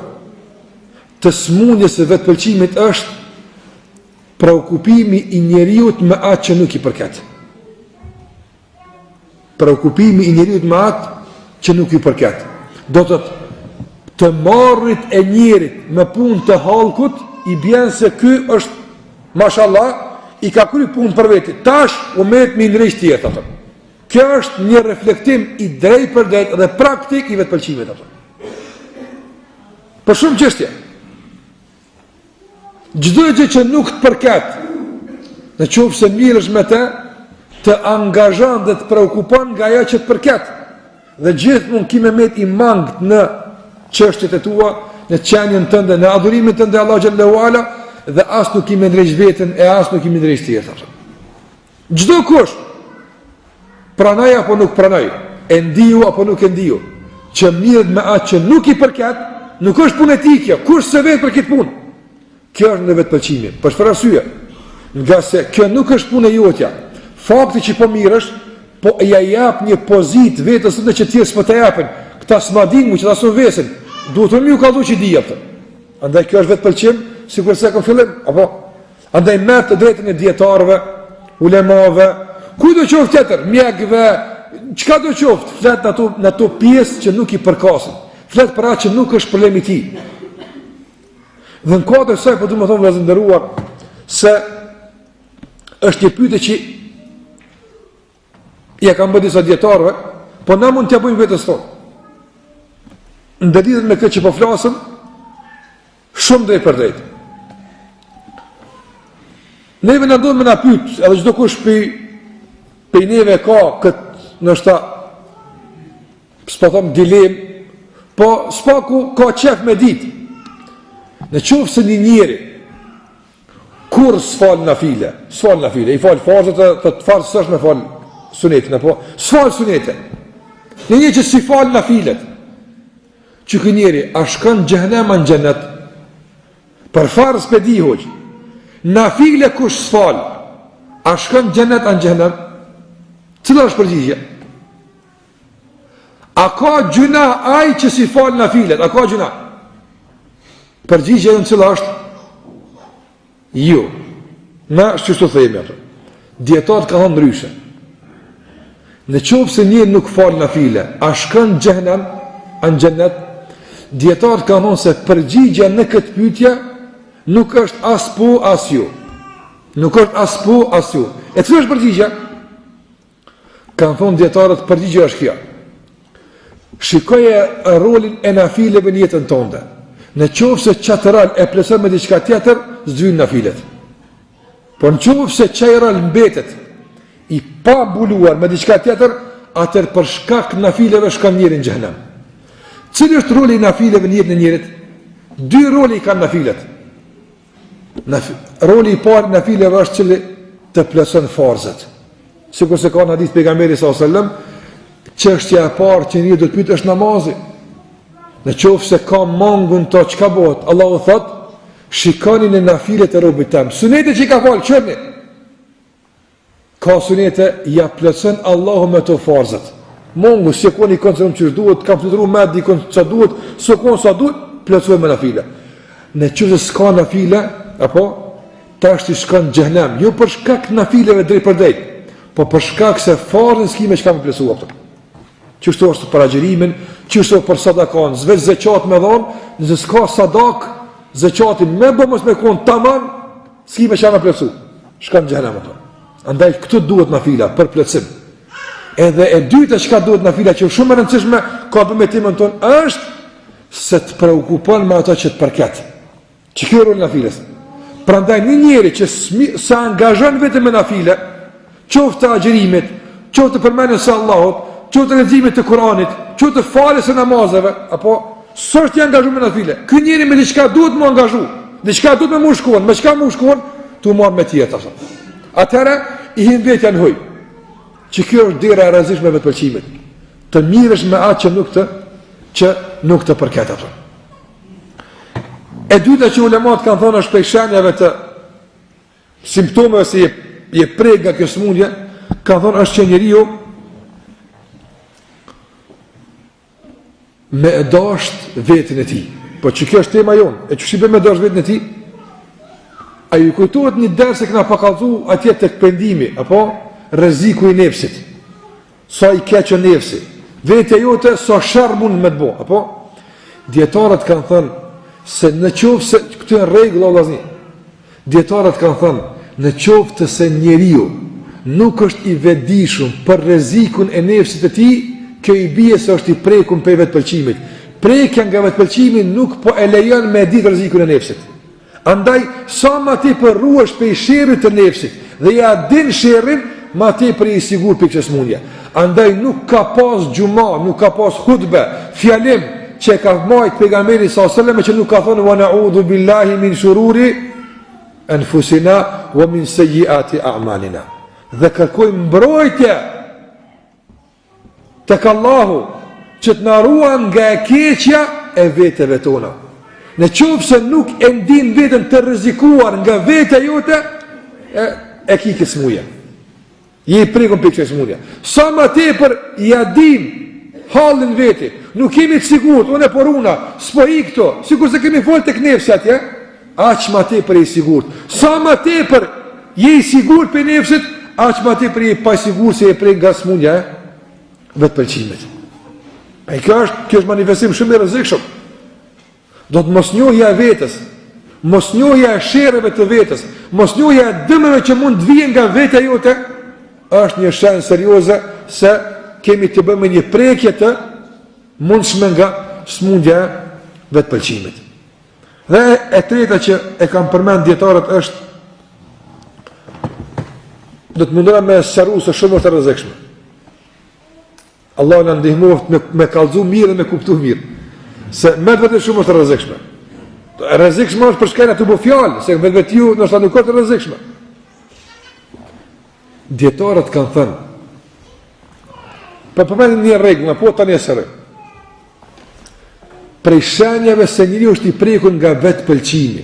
të smundjes së vetpëlqimit është preokupimi i njeriut me atë që nuk i përket. Preokupimi i njeriut me atë që nuk i përket. Do të marrit e njerit me punë të hallkut, i bjen se ky është, mashallah, i ka kry punë për veti. Tash u merret me ndrejt tjetër atë. Kjo është një reflektim i drejt për drejt dhe praktik i vetpëlqimit atë. Për shumë çështje. Çdo gjë që nuk të përket, në qoftë se mirësh me të angazhon dhe të preokupon nga ajo që të përket. Dhe gjithmonë kimë met i mangët në çështjet e tua, në qenien tënde, në adhurimin tënd te Allahu xhallahu ala, dhe as nuk kimë ndrejt veten e as nuk kimë ndrejt tjetër. Çdo kush pranoj apo nuk pranoj, e ndiu apo nuk e ndiu, që mirët me atë që nuk i përket, nuk është punë etike, kush se vetë për këtë punë. Kjo është në vetpëlqimi. Për çfarë arsye? Nga se kjo nuk është punë jotja. Fakti që po mirësh, po ja jap një pozitë vetes së që ti s'po të japin. Këta s'ma dinë, që ta son vesin. Duhet të më u kallzu që di atë. Andaj kjo është vetpëlqim, sikur se ka fillim, apo andaj merr të drejtën e dietarëve, ulemave, kujdo qoftë tjetër, mjekëve, çka do qoftë, flet në ato pjesë që nuk i përkasin. Flet për atë që nuk është problemi i tij. Dhe në kodër saj, po du më thonë vëzëndëruar, se është një pyetje që ja kam bërë disa dietarëve, po na mund t'ja bëjmë vetës tonë. Ndërlidhet me këtë që po flasëm, shumë drejt për drejt. Neve na duhet me na pyet, edhe çdo kush pe neve ka këtë nështë s'po thëmë dilem, po s'paku ka qef me ditë. Në qoftë se një njeri kur s'fal nafile, i fal farzët të farzë s'është me fal sunetin, apo s'fal sunetin. Një njeri që si fal nafilet, që kë njeri a shkon xhehenem në xhenet, për farzë pe di hoq, nafile kush s'fal, a shkon xhenet në xhehenem, cila është përgjigje? A ka gjuna ai që si fal nafilet, a ka gjuna? Përgjigja e në cila është? Jo. Na që të thejme ato. Dietarët ka thonë ndryshe. Në qoftë se njëri nuk fal nafile, a shkon xhehenem, në xhenet, dietarët ka thonë se përgjigja në këtë pyetje nuk është as po as jo. Nuk është as po as jo. E cila është përgjigja? Kanë thonë dietarët, përgjigja është kjo. Shikoje rolin e nafileve në jetën tënde. Në qoftë se çatëral e plotson me diçka tjetër, s'dyn nafilet. Po në qoftë se çajral mbetet i pa mbuluar me diçka tjetër, atëherë për shkak të nafileve shkon njëri në xhenem. Cili është roli i nafileve në jetën e njerit? 2 role i kanë nafilet. Roli i parë i nafileve është që të plotson farzat. Sikur se ka në hadith pejgamberi sallallahu alajhi wasallam, çështja e parë që njeriu do të pyet është namazi. Në qoftë se ka mangun të çka bëhet, Allahu thot, shikoni në nafilet e robit tem. Sunete që i ka falë, qërni. Ka sunete, ja plëtsen Allahu me të farzat. Mangu, se kon i konë që duhet, kam fluturu me dikon që duhet, se kon sa duhet, plëtsen me nafile. Në qoftë se s'ka nafile, apo, ta është i shkon xhenem, jo për shkak nafileve drejt për drejt, po për shkak se farzën s'kime që ka me plësu ato. Qështu është për agjerimin, qështu për sadakon, zveç zeqat me dhonë, nëse s'ka sadak, zeqatin me bëmës me konë taman, s'ki me qana plëcu, shkanë xhenem ato. Andaj këtë duhet nafila, për plëcim. Edhe e dyta çka duhet nafila, që shumë e rëndësishme, ka bëme timën tonë, është se të preokupon me ato që të përket. Që kjo rol nafiles. Prandaj një njeri që sa angazhon vetëm me nafile, qoftë të agjerimit, qoftë të përmenjes së Allahut, qoftë të leximit të Kuranit, qoftë të faljes së namazeve, apo s'është i angazhuar me nafile. Ky njeri me diçka duhet më angazhu. Diçka duhet më shkuan, me çka më shkuan, tu marr me tjetër. Atëra i hin vetja në hoj. Që kjo është dera e rrezikshme e vetpëlqimit. Të miresh me atë që nuk të përket atë. E dyta që ulemat kanë thonë është prej shenjave të simptomeve se je prek nga kjo smundje, kanë thonë është që njeriu me e dasht vetën e tij. Po që kjo është tema jonë, e që shqipe me dasht vetën e tij, a ju kujtohet një ders e këna pakallzu atje tek pendimi, apo rreziku i nefsit. Sa i keqë nefsi. Vetja jote sa sherr mund me të bo, apo? Dietarët kanë thënë se në qoftë se këtë në rregull vëllazni. Dietarët kanë thënë, në qoftë se njeriu nuk është i vetëdijshëm për rrezikun e nefsit të tij, kjo i bie se është i prekur për vetpëlqimit. Prekja nga vetpëlqimi nuk po e lejon me ditë rrezikun e nefsit. Andaj sa më tepër ruhesh prej sherrit të nefsit dhe ja din sherrin, më tepër i sigurt për këtë smundje. Andaj nuk ka pas gjuma, nuk ka pas hutbe, fjalim që ka marrë pejgamberi sallallahu alajhi wasallam që nuk ka thonë wa na'udhu billahi min shururi anfusina wa min sayyiati a'malina. Dhe kërkojmë mbrojtje tek Allahu që të na ruan nga e keqja e veteve tona. Në qoftë se nuk e ndin veten të rrezikuar nga vetja jote, e ki këtë smundje. Je i prekur për këtë smundje. Sa më tepër ja dim hallin veti, nuk kemi të sigurt, unë e poruna, s'po i këto, sikur se kemi folë tek nefsi atje, aq më tepër je i sigurt. Sa më tepër je i sigurt për nefsit, aq më tepër je pa sigurt se je prek nga smundja vetpëlqimit. E kjo është manifestim shumë i rrezikshëm. Do të mos njohja e vetës, mos njohja e sherrave të vetës, mos njohja e dëmeve që mund të vijnë nga vetja jote, është një shenjë serioze se kemi të bëjmë një prekje të mundshme nga smundja e vetpëlqimit. Dhe e treta që e kam përmend dietarët është do të mundojmë me sqaruar se shumë është e rrezikshme. Allah na ndihmoft me kallëzu mirë dhe me kuptu mirë. Se me vetë shumë është e rrezikshme. E rrezikshme është për shkak të bu fjalë, se vetë ndoshta nuk është e rrezikshme. Dietarët kanë thënë, përmendin një rregull, po tani e sërë. Prej shenjave se njeriu është i prekur nga vetpëlqimi,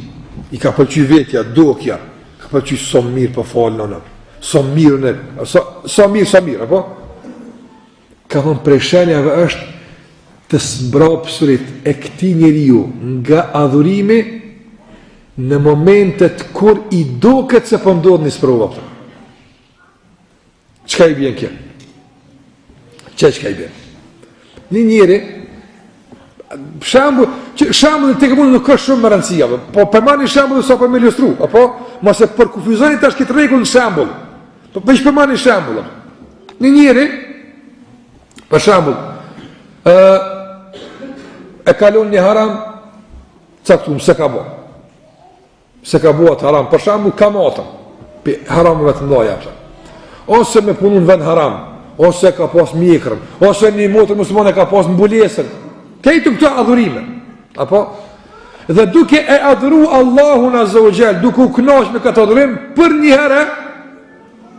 i ka pëlqyer vetja, dukja, ka pëlqyer sa mirë po falën, sa mirë, apo? Ka thënë prej shenjave është të sbrapsurit e këtij njeriu nga adhurimi në momentet kur i duket se po ndodh një sprova. Çka i bjen kjo? Çka i bjen? Një njeri, shembull tek mund nuk ka shumë rëndësi, po përmani shembull sa për me ilustru, apo mos e përkufizoni tash këtë rregull në shembull. Po veç përmani shembull. Një njeri, për shembull, e kalon një haram caktum se ka bo. Se ka bo atë haram, për shembull kamatën, haramëve të mëdha jashtë. Ose me punun vend haram, ose ka pas mjekrën, ose një motër muslimane ka pas mbulesën. Këto këto adhurime. Apo? Dhe duke e adhuru Allahun Azza wa Jall, duke u kënaqur me këtë adhurim, për një herë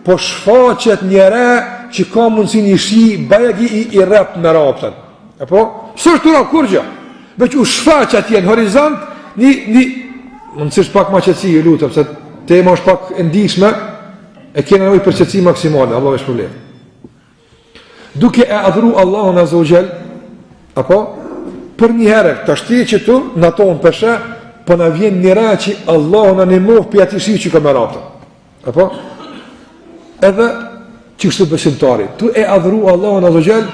po shfaqet një herë që ka mundësi një shi bajegi i rrap me raptën. Apo? S'është tura kurgjë. Veç u shfaq atje në horizont një mundësisht pak më qetësi, ju lutem, se tema është pak e ndihshme. E kena nevojë për qetësi maksimale, Allah vesh problem. Duke e adhuru Allahun Azza wa Jall, apo për një herë ta shtje që tu na ton pesha, po na vjen një ra që Allahu na ndihmon për atë shi që ka më rata. Apo edhe që kështu besimtari, tu e adhuru Allahun Azza wa Jall,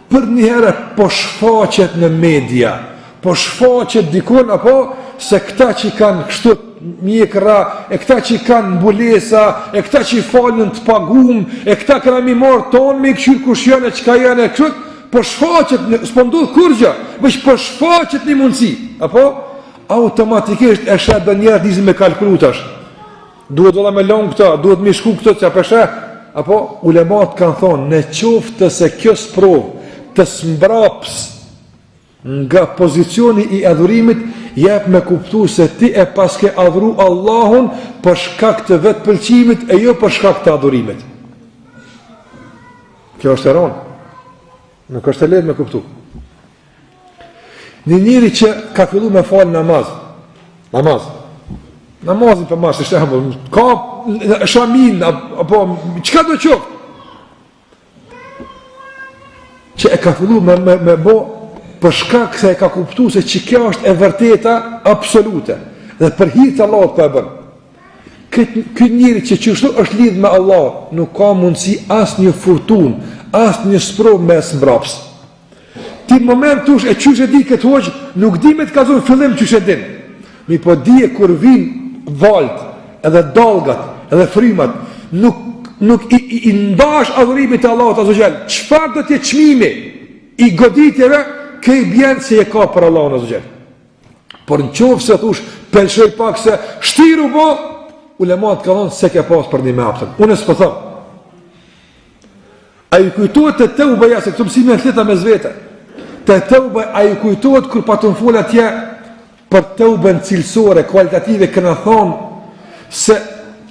për një herë po shfaqet në media, po shfaqet dikun, apo se këta që kanë kështu mjekra, e këta që kanë mbulesa, e këta që i falën të pagum, e këta këna mi marë tonë, me i këshyrë kush janë, e qka janë, e kështu, po shfaqet, s'po ndodh kurgjë, veç po shfaqet një mundësi, apo automatikisht e shetë dhe njerët nizim me kalkulutash, duhet dola me lonë këta, duhet me shku këto që apeshe, apo ulemat kanë thonë, në qoftë se kjo sprovë të smbraps nga pozicioni i adhurimit jep me kuptu se ti e paske adhuru Allahun për shkak të vetë pëlqimit e jo për shkak të adhurimit. Kjo është e ronë. Nuk është e lehtë me kuptu. Një njëri që ka fillu me falë namazin për masë, ka shamin, apo, qëka do qoftë? Që e ka fillu me bo për shkak se e ka kuptu se që kjo është e vërteta absolute dhe për hir të Allahut po e bën. Ky njeri që çështu është lidh me Allah, nuk ka mundësi asnjë furtunë, asnjë sprov me mbraps. Ti në moment tush e qysh e di këtë hoqë, nuk di me të ka zonë fillim qysh e din. Mi po di e kur vin valt, edhe dalgat, edhe frymat, nuk i ndash adhurimit të Allahut azza xal. Çfarë do të jetë çmimi i goditjeve që i bjen se e ka për Allahun azza xal. Por në qoftë se thush pelshoj pak se shtiru bo, ulemat ka thonë se ke pas për një me aptën. Unë s'po them. A ju kujtohet të teuba ja, se këtu mësime e theta me zvete. Të teuba, a ju kujtohet kur pa të më folë atje për teubën cilësore, kualitative, këna thonë se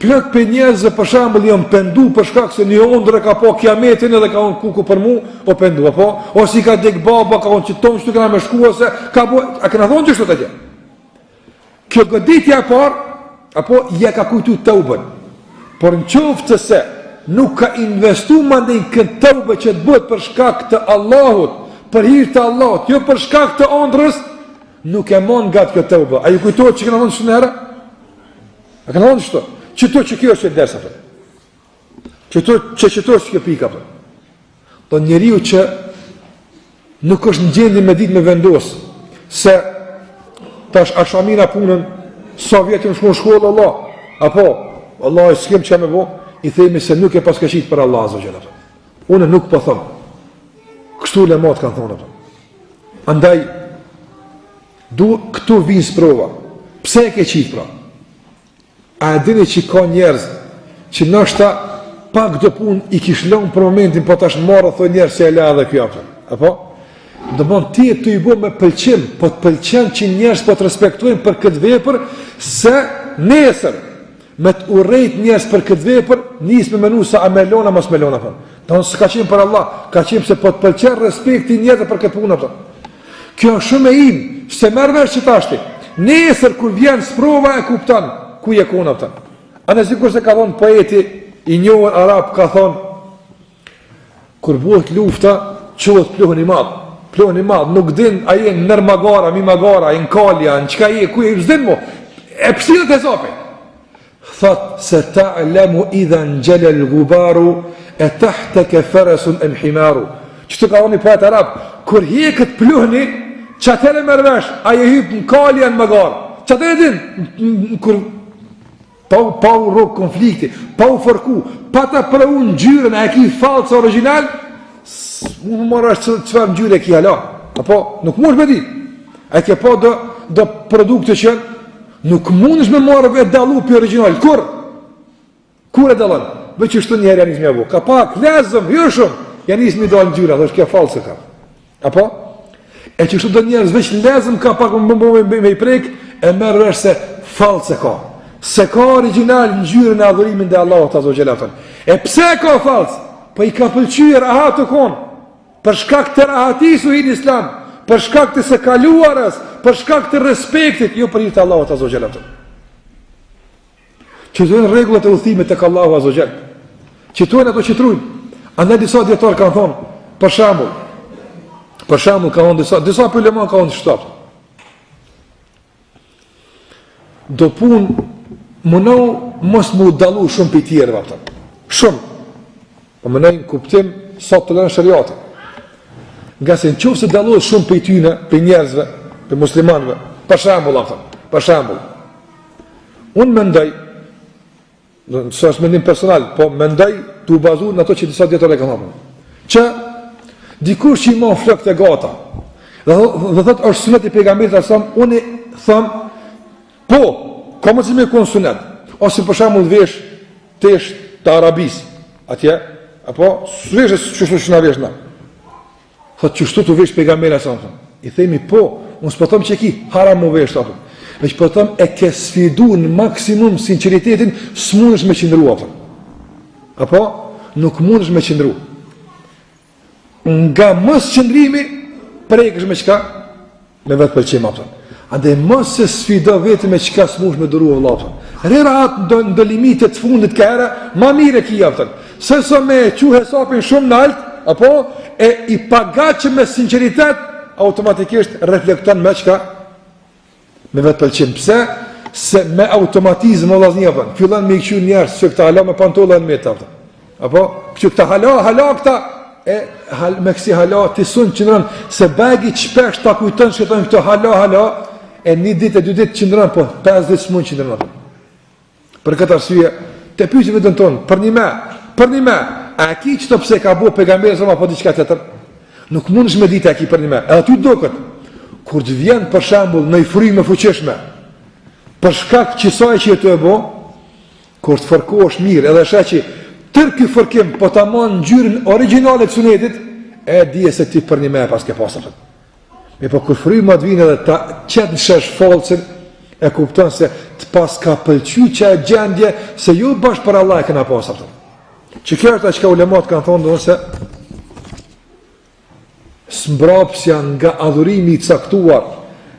plët për njerëzve për shambull jam pendu për shkak se një ondre ka po kiametin edhe ka onë kuku për mu, o pendu, apo? O si ka dek baba, ka onë që tonë që të këna me shkua se ka bo... A këna thonë që shtu të tje? Kjo goditja e parë, apo ja ka kujtu teubën. Por në qoftë se nuk ka investu mande në këtë teubë që të bëtë për shkak të Allahut, për hir të Allahut, jo për shkak të ondrës, nuk e mon nga të kjo teubë. A ju kujtohet që këna thonë që nëherë? A këna thonë që Qëto që kjo është e dersa për. Qëto është kjo pika për. Do njeriu që nuk është në gjendje me ditë me vendos, se tash ashamina punën, sa vjetë në shkon shkollë Allah, apo, Allah e s'kem që me bo, i themi se nuk e paskashit për Allah azo gjela për. Une nuk po thëmë. Kështu le matë kanë thonë për. Andaj, këtu vinë sprova. Pse e ke qitë pra? A e dini që ka njerëz që nështë pak do pun i kishlon për momentin, po tash marrë thoi njerëz që e la dhe kjo apë. Apo? Do mon ti e të i bo me pëlqim, po të pëlqen që njerëz po të respektojnë për këtë vepër, se nesër me të urrejt njerëz për këtë vepër, nisë me menu sa a me lona, mos me lona. Do në s'ka qenë për Allah, ka qenë se po të pëlqen respekti njerëz për këtë punë. Kjo është shumë e im, se merr vesh që tashti. Nesër kur vjen sprova e kupton. Ku je kona pëta? A në sikur se ka thonë poeti i njohën Arab, ka thonë kur bëhet lufta, qëhet pluhën i madhë. Pluhën i madhë, nuk din a je në nërmagara, mi magara, në kalja, në qka je, ku je, zdin mo. E pësirët e zopi. Thot se ta'lemu idhan gjele l'gubaru e tahte ke feresun e mhimaru. Që të ka thonë i poet Arab, kur je këtë pluhëni, që atëre mërvesh, a je hypë në kalja, në magara. Që atëre din, kur pa u rrugë konflikti, pa u fërku, pa ta prëvu në gjyrën, a e ki falca original, më marrë është qëfar në gjyrë e ki hala. Apo, nuk mund me di. A ke pa do produkte që nuk mund është me marrë e dalu për original. Kur e dalën? Vë që shtu njerë janis me avu. Ka pak, lezëm, hëshëm, janis me dalë në gjyrë, dhe është kja falca ka. Apo? E që shtu do njerës veç lezëm ka pak me i prek, e merë është se falca ka. Se ka original në gjyrën e adhurimin dhe Allahut azza xal. E pse ka falsë? Po i ka pëlqyer rahat të kon. Për shkak të rahatisë u hin Islam, për shkak të së kaluarës, për shkak të respektit, jo për hir të Allahut azza xal. Që janë rregullat e udhëtimit tek Allahu azza xal. Që tuan ato që trujnë. Andaj disa dietar kanë thonë, për shembull kanë thonë disa ulema kanë thonë shtat. Do punë mënohu mos mu dalu shumë për tjerëve ata. Shumë. Po mënoj në kuptim sa të lënë shariatin. Nga se në qofë se dalu shumë për tyne, për njerëzve, për muslimanve, për shambull ata. Për shambull. Unë mendoj, nësë është mendim personal, po mendoj të u bazu në ato që disa djetore ka thapën. Që dikush që i ma flok të gata, dhe thëtë është sunet i pejgamberit asam, unë i thëmë, po, ka më që me konë sunet, ose për shamull vesh tesh të Arabis, atje, apo, vesh e qështu që nga vesh na. Thot qështu të vesh pejgamberi sa më thëmë. I themi po, unë s'po them që ki haram më vesh apo. Veç po them e ke sfidu në maksimum sinqeritetin, s'mundesh me qëndru apo. Apo nuk mundesh me qëndru. Nga mos qëndrimi prekësh me çka? Me vetë pëlqim apo. Andaj mos se sfido vetë me çka s'mundesh me duru vëllai. Rërat do limite të fundit ka era, ma mire ki jaftën. Se so me quhe sapin shumë në alt, apo e i pagatshëm me sinqeritet, automatikisht reflekton me çka? Me vetë pëlqim. Pse? Se me automatizëm vëllazni apo. Fillon me iqyr njerëz se këta hala me pantolla në met aftën. Apo këta hala këta me kësi hala të sunë qëndron, se bagi qpesh ta kujton shketon këto hala, e një ditë e dy ditë qëndron, po 5 ditë s'mund qëndron. Për këtë arsye, të pyesi vetën tonë, për një me, a ki qëto pse ka bo pejgamberi sa apo diçka tjetër? Nuk mundesh me ditë a ki për një me, edhe ty duket. Kur të vjen për shembull në frymë e fuqishme, për shkak që saj që të e bo, kur të fërkohesh mirë, edhe shaq që tërë ky fërkim po ta marr ngjyrën origjinale të sunetit, e dije se ti për një me pas ke pasur. Me po kur fryma të vinë edhe ta qet në shesh falcën, e kupton se të pas ka pëlqy që e gjendje, se ju bashkë për Allah e këna pasur. Që kjo është që ka ulemat kanë thonë dhe se smbrapsja nga adhurimi i caktuar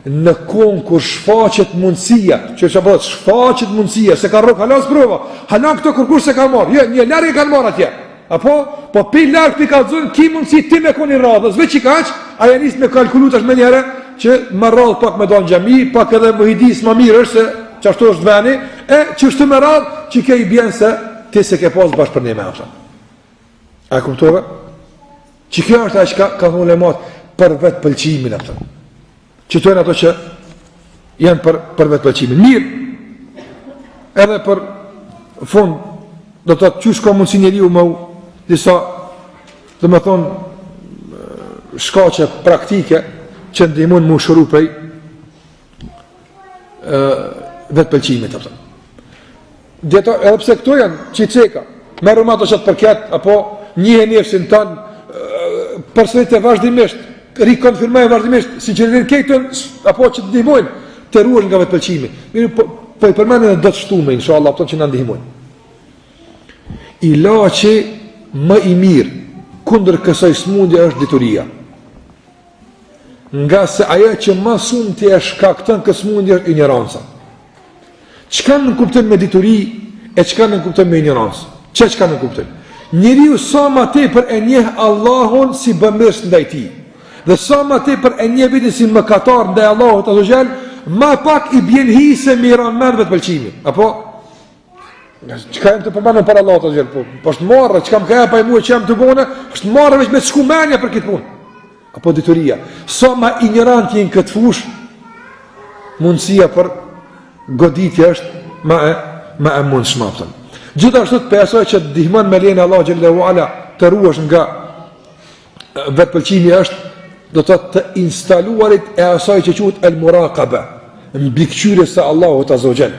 në kohën kur shfaqet mundësia, shfaqet mundësia, se ka rrok halas prova, halan këto kërkush se ka marrë, një largë e kanë marrë atje, apo, po pi largë pi ka zonë, ki mundësi ti me koni radhës, veç i kaq, aja nisë me kalkulutash me njëre, që më radhë pak me do në gjami, pak edhe më hidis më mirë është, se që ashtu është veni, e që është me radhë, që ke i bjenë se ti se ke pas bashkë për një me aftë. A kuptove? Që kjo është a që ka thonë lemat për vetë pëlqimin aftë. Që të e në ato që janë për vetë pëlqimin. Mirë, edhe për fund, do të të qysh ka mundësi njeriu më disa, dhe me thonë, shkaqe praktike, që ndihmojnë më shëru prej vetë pëlqimit. Edhe pse këto janë qiceka, merrëm ato që të përket, apo njihe nefsin tanë, përsërit e vazhdimisht, rikonfirmojnë vazhdimisht, sinqeritet këtën, apo që të ndihmojnë, të ruash nga vetë pëlqimi. Po i përmenin dhe do të shtume, inshallah, ato që në ndihmojnë. Ilaçi më i mirë, kundër kësaj smundje është dituria. Nga se ajo që më shumë të e shkakton këtë smundje është ignoranca. Çka në kupton me dituri e çka në kupton me ignorancë? Çka në kupton? Njeriu sa më tepër e njeh Allahun si bamirës ndaj tij, dhe sa më tepër e njeh vetë si mëkatar ndaj Allahut azza xal, më pak i bjen hise miran me vetë pëlqimin. Apo çka jam të përmendën për Allahut azza xal, po është marrë, çka më ka pa i mua që jam të bëna, është marrë vetëm me shkumenja për këtë punë. Apo dituria. Sa më ignorant je në këtë fushë, mundësia për goditje është më e mundshme. Gjithashtu të besoj që ndihmon me lejen e Allahu xhallahu ala të ruash nga vetpëlqimi është do të instaluarit e asaj që quhet el muraqaba, mbikëqyrje se Allahut azza wa jall.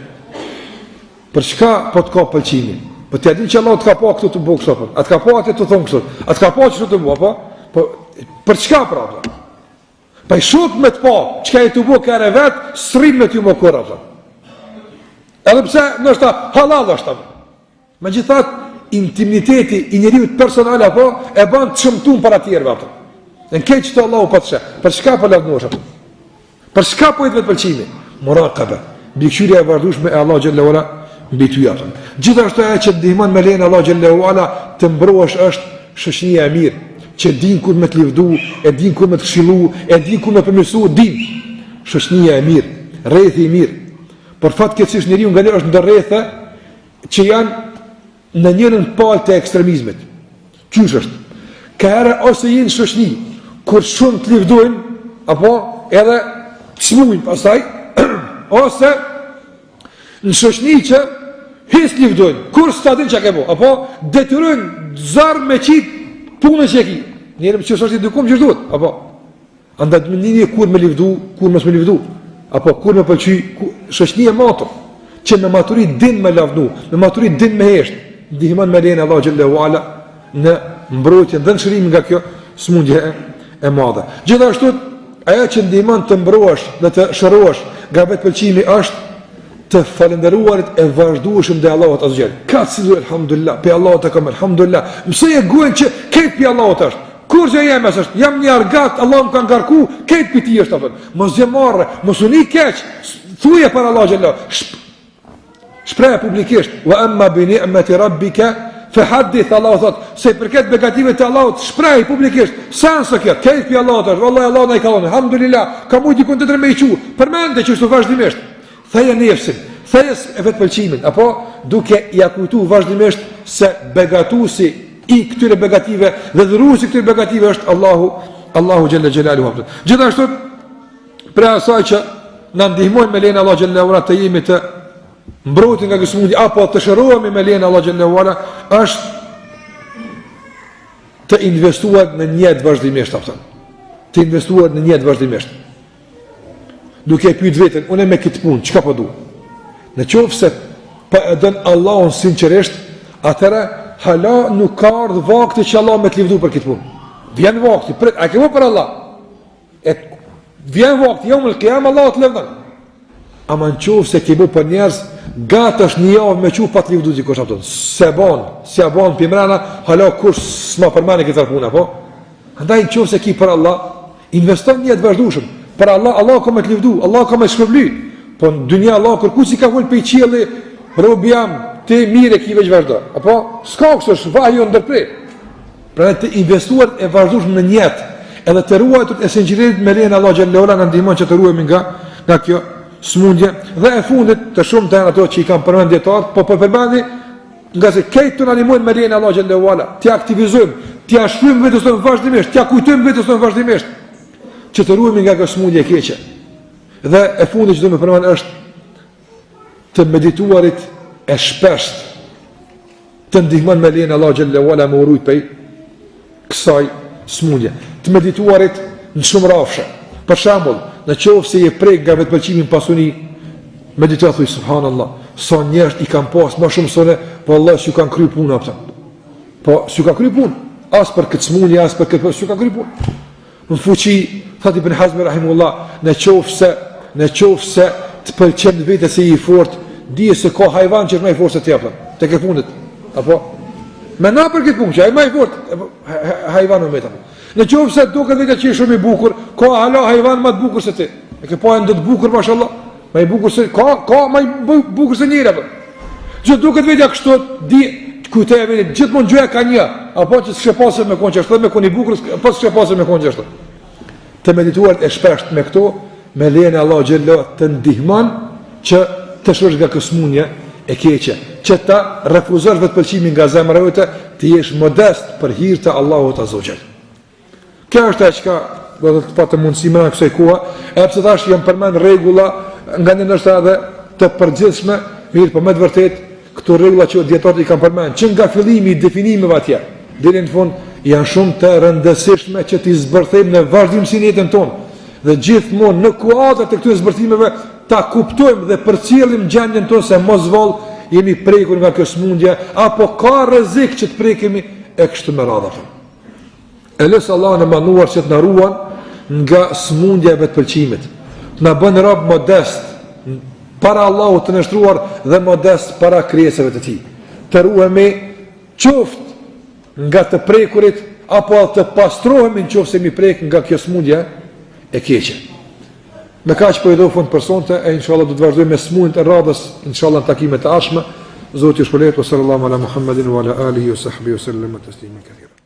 Për çka po të ka pëlqimin? Po ti e di që Allahu të ka pa këtu të bëj kështu, atë ka pa atë të thon kështu, atë ka pa çështu të bëj, po për çka prapë? Pa i shok me të pa, çka e të bëj ka vet, srim me ty më kurrë. Edhe pse ndoshta halal është. Megjithatë, intimiteti i njeriu personal apo e bën të shëmtuar para të tjerëve atë. Në keq të Allahu po të shë. Për çka po lavdënosh atë? Për çka po i vet pëlqimi? Muraqaba, mbikëqyrja e vazhdueshme e Allahu xhallahu ala mbi ty atë. Gjithashtu ajo që ndihmon me lejen e Allahu xhallahu ala të mbrohesh është shoqënia e mirë, që din kur me të lëvdu, e din kur me të këshillu, e din kur me përmirësu, din. Shoqënia e mirë, rrethi i mirë. Por fatkeqësisht njeriu nga është ndër rrethe që janë në njërin palë të ekstremizmit. Qysh është? Ka herë ose jenë shoqëni, kur shumë të lëvdojnë, apo edhe çmujnë pastaj, ose në shoqëni që hes lëvdojnë, kur s'ta din çka ke bo, apo detyrojnë zarr me qit punën që e ki. Njerëm që është i dukum që duhet, apo andaj të mendini kur me lëvdu, kur mos me lëvdu, apo kur me pëlqy shoqënia e matur, që me maturit din me lavdnu, me maturit din me hesht, ndihmon me lejen e Allahu xhallahu ala në mbrojtjen dhe nshërimin nga kjo smundje e madhe. Gjithashtu Ajo që ndihmon të mbrohesh dhe të shërohesh nga vetpëlqimi është të falendëruarit e vazhdueshëm ndaj Allahut azza xal. Ka si do elhamdulillah, pe Allahu te kam elhamdulillah. Mësoj e gojën që këtë pe Allahut është. Kur që jam është, jam një argat, Allahu më ka ngarku, këtë pe ti është atë. Mos je marrë, mos u nik keq. Thuaj për Allah xhallah. Shpreh publikisht, wa amma bi ni'mati rabbika fahaddith, Allahu thot, se përket begative të Allahut, shpreh publikisht. Sa sa kjo, këtë pe Allahut është. Wallahi Allah na i ka dhënë. Alhamdulillah, ka mujt dikun të më i qiu. Përmendë që është vazhdimisht. Thaja nefsin, thaja e vetpëlqimin, apo duke ja kujtu vazhdimisht se begatusi i këtyre begative dhe dhëruesi këtyre begative është Allahu xhalla xhelaluhu. Gjithashtu për asaj që na ndihmojnë me lenin Allah xhalla ora të jemi të mbrotur nga smundja apo të shërohemi me lenin Allah xhalla ora është të investuar në një jetë vazhdimisht apo të investuar në një jetë vazhdimisht. Duke e pyet veten, unë me këtë punë, çka po du? Në qoftë se pa e dën Allahun sinqerisht, atëra hala nuk ka ardhur vakti që Allah më të lëvdu për këtë punë. Vjen vakti, prit, a ke vënë për Allah? Vjen vakti, jo më qiyam Allah të lëvdon. Ama në qoftë se ke bë për njerëz, gatash një javë me çu pa të lëvdu dikush ato. Se bon pimrana, hala kush s'ma përmani këtë punë apo? Andaj në qoftë se ki për Allah, investon një të vazhdueshëm. Për Allah ka me të livdu, Allah ka me shpërbly. Po në dynja Allah kërku si ka vull për i qieli, robi jam, ti mire ki veç vazhdo. Apo, s'ka kësë është vahjo ndërprej. Pra në të investuar e vazhdush në njetë, edhe të ruajtur e sinqeritet me lejnë Allah Gjallola në ndihmon që të ruajmi nga kjo smundje. Dhe e fundit të shumë të janë ato që i kam përmend djetarët, po përmendi nga se kejtë të në animojnë me lejnë Allah Gjallola, t'ja aktivizujmë, t'ja shfrymë vetës të në vazhdimisht, t'ja kujtojmë vetës të në vazhdimisht, që të ruhemi nga kjo smundje e keqe. Dhe e fundi që do më përmend është të medituarit e shpesht të ndihmon me lejen Allah xhallahu ala më urujt prej kësaj smundje. Të medituarit në shumë rafshe. Për shembull, në qoftë se je prek nga vetpëlqimi pasuni, medito thuaj subhanallah, sa njerëz i kanë pas më shumë sone, po Allah s'ju kanë kryer punë apo. Po s'ju ka kryer punë, as për këtë smundje, as për këtë s'ju ka kryer punë. Në fuqi, thati Ibn Hazmi rahimullah, në qoftë se të pëlqen vetë se i fort, dije se ka hajvan që është më i fortë se ti apo. Tek e fundit. Apo më na për këtë punë, ai më i fortë, hajvanu më apo. Në qoftë se duket vetë që është shumë i bukur, ka hala hajvan më të bukur se ti. E ke pa ndot bukur mashallah, më i bukur se ka më i bukur se njëra apo. Që duket vetë kështu, di kujtoj vetë gjithmonë gjëja ka një, apo që s'shepasë me konjë ashtu, me koni bukur, po s'shepasë me konjë ashtu. Të medituar e shpesht me këto, me lejen e Allah xhallahu të ndihmon që të shosh nga kësmunja e keqe, që ta refuzosh vetpëlqimin nga zemra jote, të jesh modest për hir të Allahut azza wa jall. Kjo është ajo që do të patë mundësi më kësaj kohe, edhe pse tash jam përmend rregulla nga ndoshta edhe të përgjithshme, mirë, po me të vërtetë këto rregulla që dietarët i kanë përmend, që nga fillimi i definimeve atje deri në fund janë shumë të rëndësishme që t'i zbërthejmë në vazhdimsinë e jetën tonë. Dhe gjithmonë në kuadrat e këtyre zbërthimeve ta kuptojmë dhe përcjellim gjendjen tonë se mos vall jemi prekur nga kjo smundje apo ka rrezik që të prekemi e kështu me radhë. Elës Allah në manuar që të na ruan nga smundja e vetpëlqimit. Na bën rob modest para Allahut të nështruar dhe modest para krijesave të Tij. Të ruhemi qoftë nga të prekurit apo të pastrohemi nëse mi prek nga kjo smundje e keqe. Me kaq po i do fund personte e inshallah do të vazhdojmë me smundjet e radhës inshallah në takimet e ardhshme. Zoti ju shpëlbojë sallallahu ala Muhammedin wa ala alihi wa sahbihi wa sallam taslima katira.